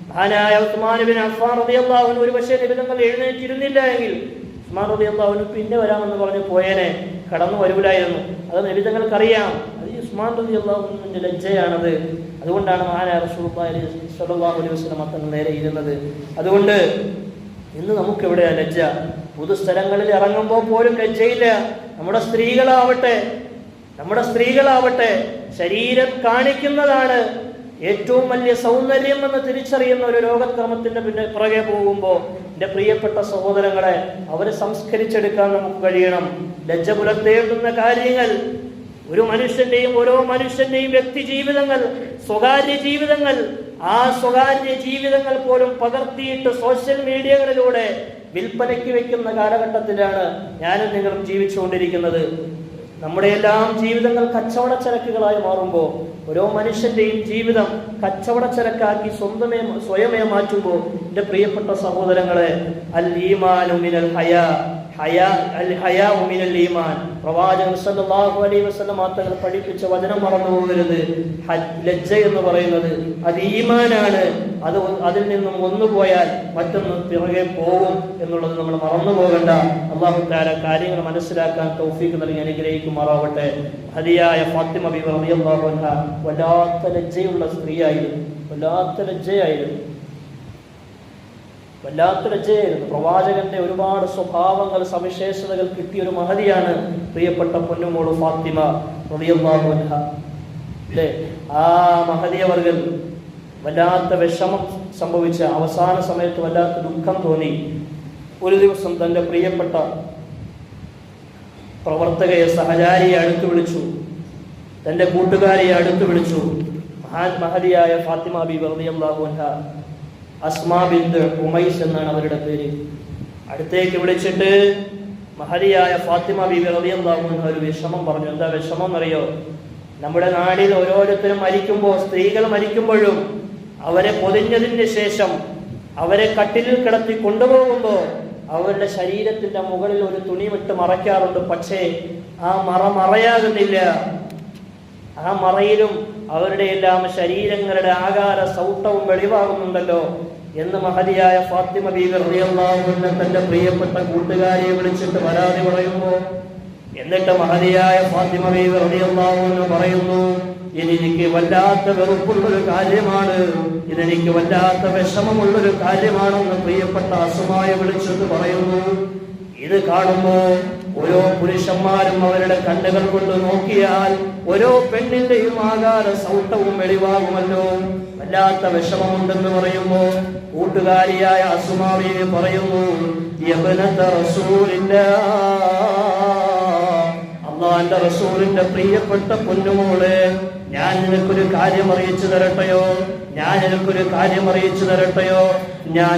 മഹാനായ ഉസ്മാൻ ഇബ്നു അഫ്ഫാൻ റളിയല്ലാഹു അൻഹു ഒരു പക്ഷേ നബി തങ്ങൾ എഴുന്നേറ്റിരുന്നില്ല എങ്കിൽ ഉസ്മാൻ റളിയല്ലാഹു അൻഹു പിന്നെ വരാമെന്ന് പറഞ്ഞ് പോയേനെ, കടന്നു വരൂലായിരുന്നു. അത് നബി തങ്ങൾക്കറിയാം. അത് ഉസ്മാൻ റളിയല്ലാഹു അൻഹുവിന്റെ ലജ്ജയാണത്. അതുകൊണ്ടാണ് മഹാനായ റസൂലുള്ളാഹി സ്വല്ലല്ലാഹു അലൈഹി വസല്ലം തങ്ങൾ നേരെ ഇരുന്നത്. അതുകൊണ്ട് ഇന്ന് നമുക്കെവിടെയാ ലജ്ജ? പൊതുസ്ഥലങ്ങളിൽ ഇറങ്ങുമ്പോൾ പോലും ലജ്ജയില്ല. നമ്മുടെ സ്ത്രീകളാവട്ടെ ശരീരം കാണിക്കുന്നതാണ് ഏറ്റവും വലിയ സൗന്ദര്യം എന്ന് തിരിച്ചറിയുന്ന ഒരു ലോകക്രമത്തിന്റെ പുറകെ പോകുമ്പോൾ എൻ്റെ പ്രിയപ്പെട്ട സഹോദരങ്ങളെ, അവരെ സംസ്കരിച്ചെടുക്കാൻ നമുക്ക് കഴിയണം. ലജ്ജ പുലർത്തേണ്ടുന്ന കാര്യങ്ങൾ, ഓരോ മനുഷ്യന്റെയും വ്യക്തി ജീവിതങ്ങൾ, സ്വകാര്യ ജീവിതങ്ങൾ, ആ സ്വകാര്യ ജീവിതങ്ങൾ പോലും പകർത്തിയിട്ട് സോഷ്യൽ മീഡിയകളിലൂടെ വിൽപ്പനയ്ക്ക് വെക്കുന്ന കാലഘട്ടത്തിലാണ് ഞാനും നിങ്ങളും ജീവിച്ചുകൊണ്ടിരിക്കുന്നത്. നമ്മുടെ എല്ലാം ജീവിതങ്ങൾ കച്ചവടച്ചരക്കുകളായി മാറുമ്പോൾ, ഓരോ മനുഷ്യന്റെയും ജീവിതം കച്ചവടച്ചരക്കാക്കി സ്വയമേ മാറ്റുമ്പോൾ, എൻ്റെ പ്രിയപ്പെട്ട സഹോദരങ്ങളെ, അൽ ഈമാനു മിനൽ ഹയാഉ മിനൽ ഈമാൻ, പ്രവാചകൻ സല്ലല്ലാഹു അലൈഹി വസല്ലം തങ്ങൾ പഠിപ്പിച്ച വചനം മറന്നു പോകരുത്. ലജ്ജ എന്ന് പറയുന്നത് അത് ഈമാനാണ്. അതിൽ നിന്നും ഒന്നുപോയാൽ മറ്റൊന്ന് പിറകെ പോകും എന്നുള്ളത് നമ്മൾ മറന്നു പോകണ്ട. അല്ലാഹു തആല കാര്യങ്ങൾ മനസ്സിലാക്കാൻ തൗഫീഖ് നൽകി അനുഗ്രഹിക്കുമാറാവട്ടെ. ഹദിയായ ഫാത്തിമ ബിബി റളിയല്ലാഹു അൻഹ വല്ലാത്ത ലജ്ജയുള്ള സ്ത്രീയായിരുന്നു. വല്ലാത്ത ലജ്ജയായിരുന്നു. പ്രവാചകന്റെ ഒരുപാട് സ്വഭാവങ്ങൾ, സവിശേഷതകൾ കിട്ടിയ ഒരു മഹതിയാണ് പ്രിയപ്പെട്ട പൊന്നുമോള് ഫാത്തിമ റളിയല്ലാഹു അൻഹ. അല്ലേ, ആ മഹദിയവർകൾ വല്ലാത്ത വിഷമം സംഭവിച്ച അവസാന സമയത്ത് വല്ലാത്ത ദുഃഖം തോന്നി. ഒരു ദിവസം തൻ്റെ പ്രിയപ്പെട്ട പ്രവർത്തകയെ, സഹചാരിയെ അടുത്തു വിളിച്ചു, തൻ്റെ കൂട്ടുകാരിയെ അടുത്തു വിളിച്ചു. മഹദിയായ ഫാത്തിമ ബിബി റളിയല്ലാഹു അൻഹ, അസ്മാ ബിൻത് ഉമൈസ് എന്നാണ് അവരുടെ പേര്. അടുത്തേക്ക് വിളിച്ചിട്ട് മഹദിയായ ഫാത്തിമ ബിബി റളിയല്ലാഹു അൻഹ ഒരു വിഷമം പറഞ്ഞു. എന്താ വിഷമം എന്നറിയോ? നമ്മുടെ നാടിൽ ഓരോരുത്തരും മരിക്കുമ്പോൾ, സ്ത്രീകൾ മരിക്കുമ്പോഴും അവരെ പൊതിഞ്ഞതിന് ശേഷം അവരെ കട്ടിലിൽ കിടത്തി കൊണ്ടുപോകുമ്പോൾ അവരുടെ ശരീരത്തിന്റെ മുകളിൽ ഒരു തുണി വിട്ട് മറയ്ക്കാറുണ്ട്. പക്ഷേ ആ മറയാകുന്നില്ല. ആ മറയിലും അവരുടെ എല്ലാം ശരീരങ്ങളുടെ ആകാര സൗട്ടവും വെളിവാകുന്നുണ്ടല്ലോ എന്ന് മഹദിയായ ഫാത്തിമ ബീവി റളിയല്ലാഹു അൻഹ തന്റെ പ്രിയപ്പെട്ട കൂട്ടുകാരിയെ വിളിച്ചിട്ട് പരാതി പറയുന്നു. എന്നിട്ട് മഹദിയായ ഫാത്തിമ ബീവി റളിയല്ലാഹു അൻഹ പറയുന്നു, ഇതെനിക്ക് വല്ലാത്ത വെറുപ്പുള്ളൊരു കാര്യമാണ്, ഇതെനിക്ക് വല്ലാത്ത വിഷമമുള്ളൊരു കാര്യമാണെന്ന് പ്രിയപ്പെട്ട അസുമായ വിളിച്ചിട്ട് പറയുന്നു. ഇത് കാണുമ്പോൾ ഓരോ പുരുഷന്മാരും അവരുടെ കണ്ണുകൾ കൊണ്ട് നോക്കിയാൽ ഓരോ പെണ്ണിന്റെയും ആകാര സൗട്ടവും വെളിവാകുമല്ലോ. വല്ലാത്ത വിഷമമുണ്ടെന്ന് പറയുമ്പോ കൂട്ടുകാരിയായ അസുമാവി പറയുന്നു, അല്ലാഹുവിന്റെ റസൂലിന്റെ പ്രിയപ്പെട്ട പൊന്നുമോളെ, ഞാൻ നിനക്കൊരു കാര്യം അറിയിച്ചു തരട്ടെയോ? ഞാൻ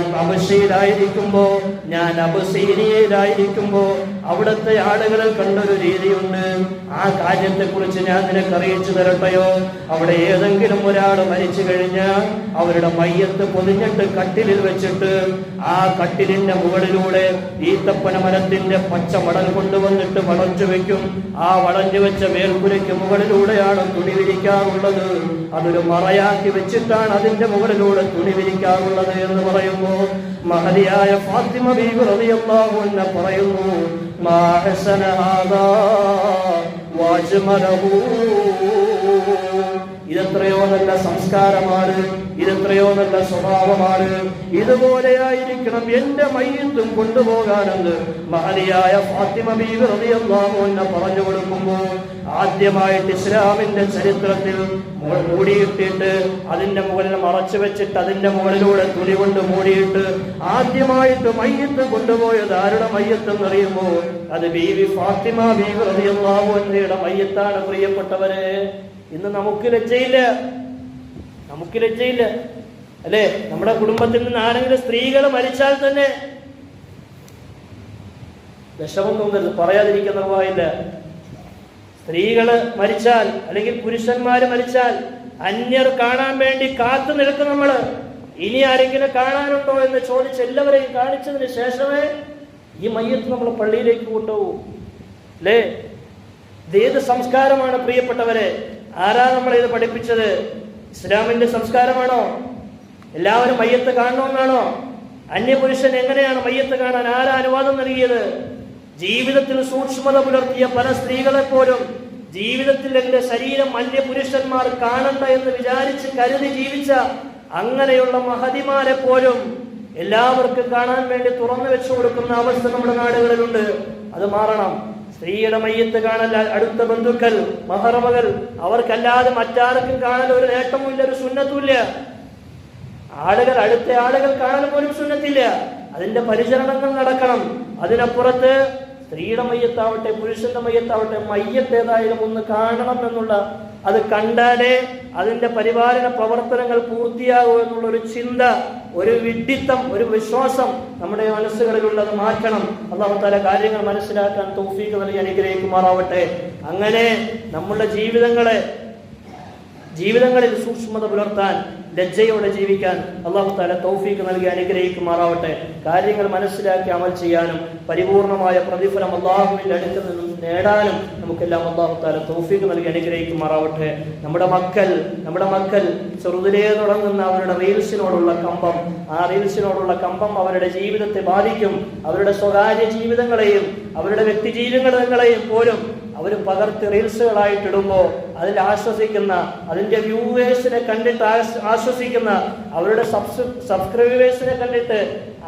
അബസീനിയയിലായിരിക്കുമ്പോ അവിടുത്തെ ആളുകളെ കണ്ടൊരു രീതിയുണ്ട്. ആ കാര്യത്തെ കുറിച്ച് ഞാൻ നിനക്ക് അറിയിച്ചു തരട്ടെയോ? അവിടെ ഏതെങ്കിലും ഒരാൾ മരിച്ചു കഴിഞ്ഞാൽ അവരുടെ മയ്യത്ത് പൊതിഞ്ഞിട്ട് കട്ടിലിൽ വെച്ചിട്ട് ആ കട്ടിലിന്റെ മുകളിലൂടെ ഈത്തപ്പന മരത്തിന്റെ പച്ച മടൽ കൊണ്ടുവന്നിട്ട് വളച്ചു വെക്കും. ആ വളഞ്ഞു വെച്ച മേൽക്കുരയ്ക്ക് മുകളിലൂടെയാണ് തുണി വിരിക്കാറുള്ളത്. അതൊരു മറയാക്കി വെച്ചിട്ടാണ് അതിന്റെ മുകളിലൂടെ തുണി വിരിക്കാറുള്ളത് എന്ന് പറയുമ്പോ മഹദിയായ ഫാത്തിമ ബീവി റളിയല്ലാഹു അൻഹ പറയുന്നു, മാ ഹസന ഹാദാ വജ്മലഹു, ഇതെത്രയോ നല്ല സംസ്കാരമാണ്, ഇതെത്രയോ നല്ല സ്വഭാവമാണ്, ഇതുപോലെയായിരിക്കണം എന്റെ മയ്യത്തും കൊണ്ടുപോകാനെന്ന് മഹദിയായ ഫാത്തിമ ബീവി റളിയല്ലാഹു അൻഹ പറഞ്ഞു കൊടുക്കുമ്പോൾ ആദ്യമായിട്ട് ഇസ്ലാമിന്റെ ചരിത്രത്തിൽ മൂടിയിട്ടിട്ട് അതിന്റെ മുകളിൽ മറച്ചു വെച്ചിട്ട് അതിന്റെ മുകളിലൂടെ തുണി കൊണ്ട് മൂടിയിട്ട് ആദ്യമായിട്ട് മയ്യത്ത് കൊണ്ടുപോയത് ആരുടെ മയ്യത്തെന്ന് അറിയുമോ? അത് ബീവി ഫാത്തിമ ബീവി റളിയല്ലാഹു അൻഹയുടെ മയ്യത്താണ്. പ്രിയപ്പെട്ടവരെ, ഇന്ന് നമുക്ക് ലജ്ജയില്ല അല്ലേ? നമ്മുടെ കുടുംബത്തിൽ നിന്ന് ആരെങ്കിലും സ്ത്രീകൾ മരിച്ചാൽ തന്നെ വിഷമം തോന്നരുത്, പറയാതിരിക്കുന്ന പോയില്ല. സ്ത്രീകള് മരിച്ചാൽ അല്ലെങ്കിൽ പുരുഷന്മാര് മരിച്ചാൽ അന്യർ കാണാൻ വേണ്ടി കാത്തു നിൽക്കും നമ്മള്. ഇനി ആരെങ്കിലും കാണാനുണ്ടോ എന്ന് ചോദിച്ച് എല്ലാവരെയും കാണിച്ചതിന് ശേഷമേ ഈ മയ്യത്ത് നമ്മൾ പള്ളിയിലേക്ക് കൊണ്ടുപോകും അല്ലേ? ഇതേത് സംസ്കാരമാണ് പ്രിയപ്പെട്ടവരെ? ആരാ നമ്മളെ ഇത് പഠിപ്പിച്ചത്? ഇസ്ലാമിന്റെ സംസ്കാരമാണോ? എല്ലാവരും മയ്യത്ത് കാണണമെന്നാണോ? അന്യപുരുഷൻ എങ്ങനെയാണ് മയ്യത്ത് കാണാൻ ആരാ അനുവാദം നൽകിയത്? ജീവിതത്തിൽ സൂക്ഷ്മത പുലർത്തിയ പല സ്ത്രീകളെ പോലും ജീവിതത്തിൽ എന്റെ ശരീരം അന്യപുരുഷന്മാർ കാണണ്ട എന്ന് വിചാരിച്ച് കരുതി ജീവിച്ച അങ്ങനെയുള്ള മഹതിമാരെ പോലും എല്ലാവർക്കും കാണാൻ വേണ്ടി തുറന്നു വെച്ചു കൊടുക്കുന്ന അവസ്ഥ നമ്മുടെ നാടുകളിലുണ്ട്. അത് മാറണം. സ്ത്രീയുടെ മയ്യത്ത് കാണൽ അടുത്ത ബന്ധുക്കൾ, മഹറമകൾ, അവർക്കല്ലാതെ മറ്റാർക്കും കാണൽ ഒരു നേട്ടവുമില്ല, ഒരു സുന്നത്തുമില്ല. അടുത്ത ആളുകൾ കാണൽ പോലും സുന്നത്തില്ല. അതിന്റെ പരിചരണങ്ങൾ നടക്കണം. അതിനപ്പുറത്ത് സ്ത്രീയുടെ മയ്യത്താവട്ടെ പുരുഷന്റെ മയ്യത്താവട്ടെ, മയ്യത്ത് ഏതായാലും ഒന്ന് കാണണം എന്നുള്ള, അത് കണ്ടാലേ അതിന്റെ പരിപാലന പ്രവർത്തനങ്ങൾ പൂർത്തിയാകൂ എന്നുള്ള ഒരു ചിന്ത, ഒരു വിഡ്ഢിത്തം, ഒരു വിശ്വാസം നമ്മുടെ മനസ്സുകളിലുള്ളത് മാറ്റണം. അല്ലാഹു തആല കാര്യങ്ങൾ മനസ്സിലാക്കാൻ തൗഫീഖ് നൽകി അനുഗ്രഹിക്കുമാറാവട്ടെ. അങ്ങനെ നമ്മുടെ ജീവിതങ്ങളിൽ സൂക്ഷ്മത പുലർത്താൻ, ലജ്ജയോടെ ജീവിക്കാൻ അല്ലാഹു തആല തൗഫീഖ് നൽകി അനുഗ്രഹിക്കുമാറാവട്ടെ. കാര്യങ്ങൾ മനസ്സിലാക്കി അമൽ ചെയ്യാനും പരിപൂർണമായ പ്രതിഫലം അല്ലാഹുവിന്റെ അടുക്കൽ നിന്നും നേടാനും നമുക്കെല്ലാം അല്ലാഹു തആല തൗഫീഖ് നൽകി അനുഗ്രഹിക്കുമാറാവട്ടെ. നമ്മുടെ മക്കൾ ചെറുതിലേ തുടങ്ങുന്ന അവരുടെ റീൽസിനോടുള്ള കമ്പം, ആ റീൽസിനോടുള്ള കമ്പം അവരുടെ ജീവിതത്തെ ബാധിക്കും. അവരുടെ സ്വകാര്യ ജീവിതങ്ങളെയും അവരുടെ വ്യക്തി ജീവിതങ്ങളെയും പോലും അവർ പകർത്തി റീൽസുകളായിട്ടിടുമ്പോൾ അതിൽ ആശ്വസിക്കുന്ന, അതിന്റെ വ്യൂവേഴ്സിനെ കണ്ടിട്ട് ആശ്വസിക്കുന്ന, അവരുടെ സബ്സ്ക്രൈബേഴ്സിനെ കണ്ടിട്ട്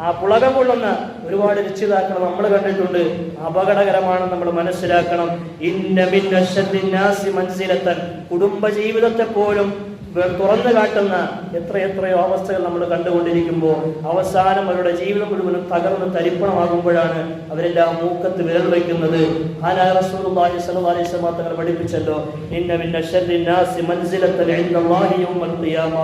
ആ പുളകം കൊള്ളുന്ന ഒരുപാട് രക്ഷിതാക്കൾ നമ്മൾ കണ്ടിട്ടുണ്ട്. അപകടകരമാണ്, നമ്മൾ മനസ്സിലാക്കണം. ഇന്ന മിൻ അശ്ശദ്ദിൻ നാസി മൻസിലത്തൻ, കുടുംബ ജീവിതത്തെ പോലും തുറന്നു കാട്ടുന്ന എത്രയോ അവസ്ഥകൾ നമ്മൾ കണ്ടുകൊണ്ടിരിക്കുമ്പോൾ അവസാനം അവരുടെ ജീവിതം മുഴുവനും തകർന്ന് തരിപ്പണമാകുമ്പോഴാണ് അവരെല്ലാം മൂക്കത്ത് വിരൽ വയ്ക്കുന്നത്. റസൂലുള്ളാഹി സ്വല്ലല്ലാഹു അലൈഹി വസല്ലം തങ്ങൾ പഠിപ്പിച്ചല്ലോ, ഇന്ന മിൻ അശ്ശദ്ദിൻ നാസി മൻസിലത്തൻ ഇൻദല്ലാഹി യൗമൽ ഖിയാമ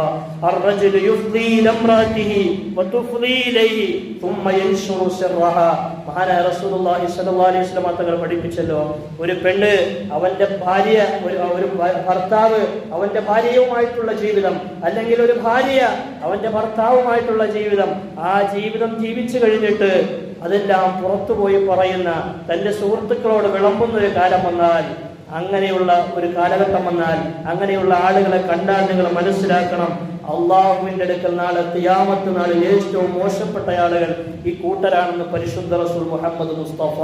അർറജുലു യുഫ്ദി ഇലംറാതിഹി വതുഫ്ദി ഇലൈഹി ثم ينشر سرها. മഹാനായ റസൂലുള്ളാഹി സ്വല്ലല്ലാഹു അലൈഹി വസല്ലം തങ്ങൾ പഠിപ്പിച്ചല്ലോ, ഒരു പെണ്ണ് അവന്റെ ഭാര്യ, ഒരു ഭർത്താവ് അവന്റെ ഭാര്യയുമായിട്ടുള്ള ജീവിതം, അല്ലെങ്കിൽ ഒരു ഭാര്യ അവന്റെ ഭർത്താവുമായിട്ടുള്ള ജീവിതം, ആ ജീവിതം ജീവിച്ചു കഴിഞ്ഞിട്ട് അതെല്ലാം പുറത്തുപോയി പറയുന്ന, തന്റെ സുഹൃത്തുക്കളോട് വിളമ്പുന്ന ഒരു കാലം വന്നാൽ, അങ്ങനെയുള്ള ഒരു കാലഘട്ടം വന്നാൽ, അങ്ങനെയുള്ള ആളുകളെ കണ്ടാൽ നിങ്ങൾ മനസ്സിലാക്കണം, അള്ളാഹുവിന്റെ അടുക്കൽ നാളെ ഖിയാമത്ത് നാളിൽ ഏറ്റവും മോശപ്പെട്ട ആളുകൾ ഈ കൂട്ടരാണെന്ന് പരിശുദ്ധ റസൂൽ മുഹമ്മദ് മുസ്തഫ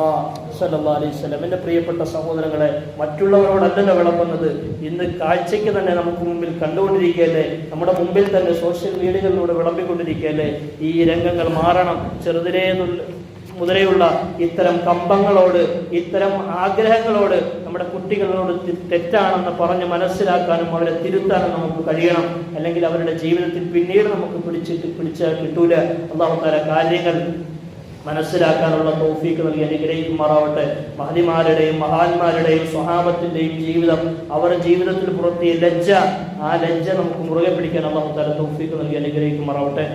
സല്ലല്ലാഹു അലൈഹി വസല്ലം. എന്റെ പ്രിയപ്പെട്ട സഹോദരങ്ങളെ, മറ്റുള്ളവരോടല്ലല്ലോ വിളമ്പുന്നത്, ഇന്ന് കാഴ്ചയ്ക്ക് തന്നെ നമുക്ക് മുമ്പിൽ കണ്ടുകൊണ്ടിരിക്കുകയല്ലേ, നമ്മുടെ മുമ്പിൽ തന്നെ സോഷ്യൽ മീഡിയകളിലൂടെ വിളമ്പിക്കൊണ്ടിരിക്കുകയല്ലേ. ഈ രംഗങ്ങൾ മാറണം. ചെറുതിലേ മുതലെയുള്ള ഇത്തരം കമ്പങ്ങളോട്, ഇത്തരം ആഗ്രഹങ്ങളോട് നമ്മുടെ കുട്ടികളോട് തെറ്റാണെന്ന് പറഞ്ഞ് മനസ്സിലാക്കാനും അവരെ തിരുത്താനും നമുക്ക് കഴിയണം. അല്ലെങ്കിൽ അവരുടെ ജീവിതത്തിൽ പിന്നീട് നമുക്ക് പിടിച്ചാൽ കിട്ടൂല. അല്ലാഹു തആല കാര്യങ്ങൾ മനസ്സിലാക്കാനുള്ള തൗഫീഖ് നൽകി അനുഗ്രഹിക്കുമാറാവട്ടെ. മഹദിമാരുടെയും മഹാന്മാരുടെയും സ്വഹാബത്തിന്റെയും ജീവിതം, അവരുടെ ജീവിതത്തിൽ പുറത്തിയ ലജ്ജ, ആ ലജ്ജ നമുക്ക് മുറുകെ പിടിക്കാൻ അല്ലാഹു തആല തൗഫീഖ് നൽകി അനുഗ്രഹിക്കുമാറാവട്ടെ.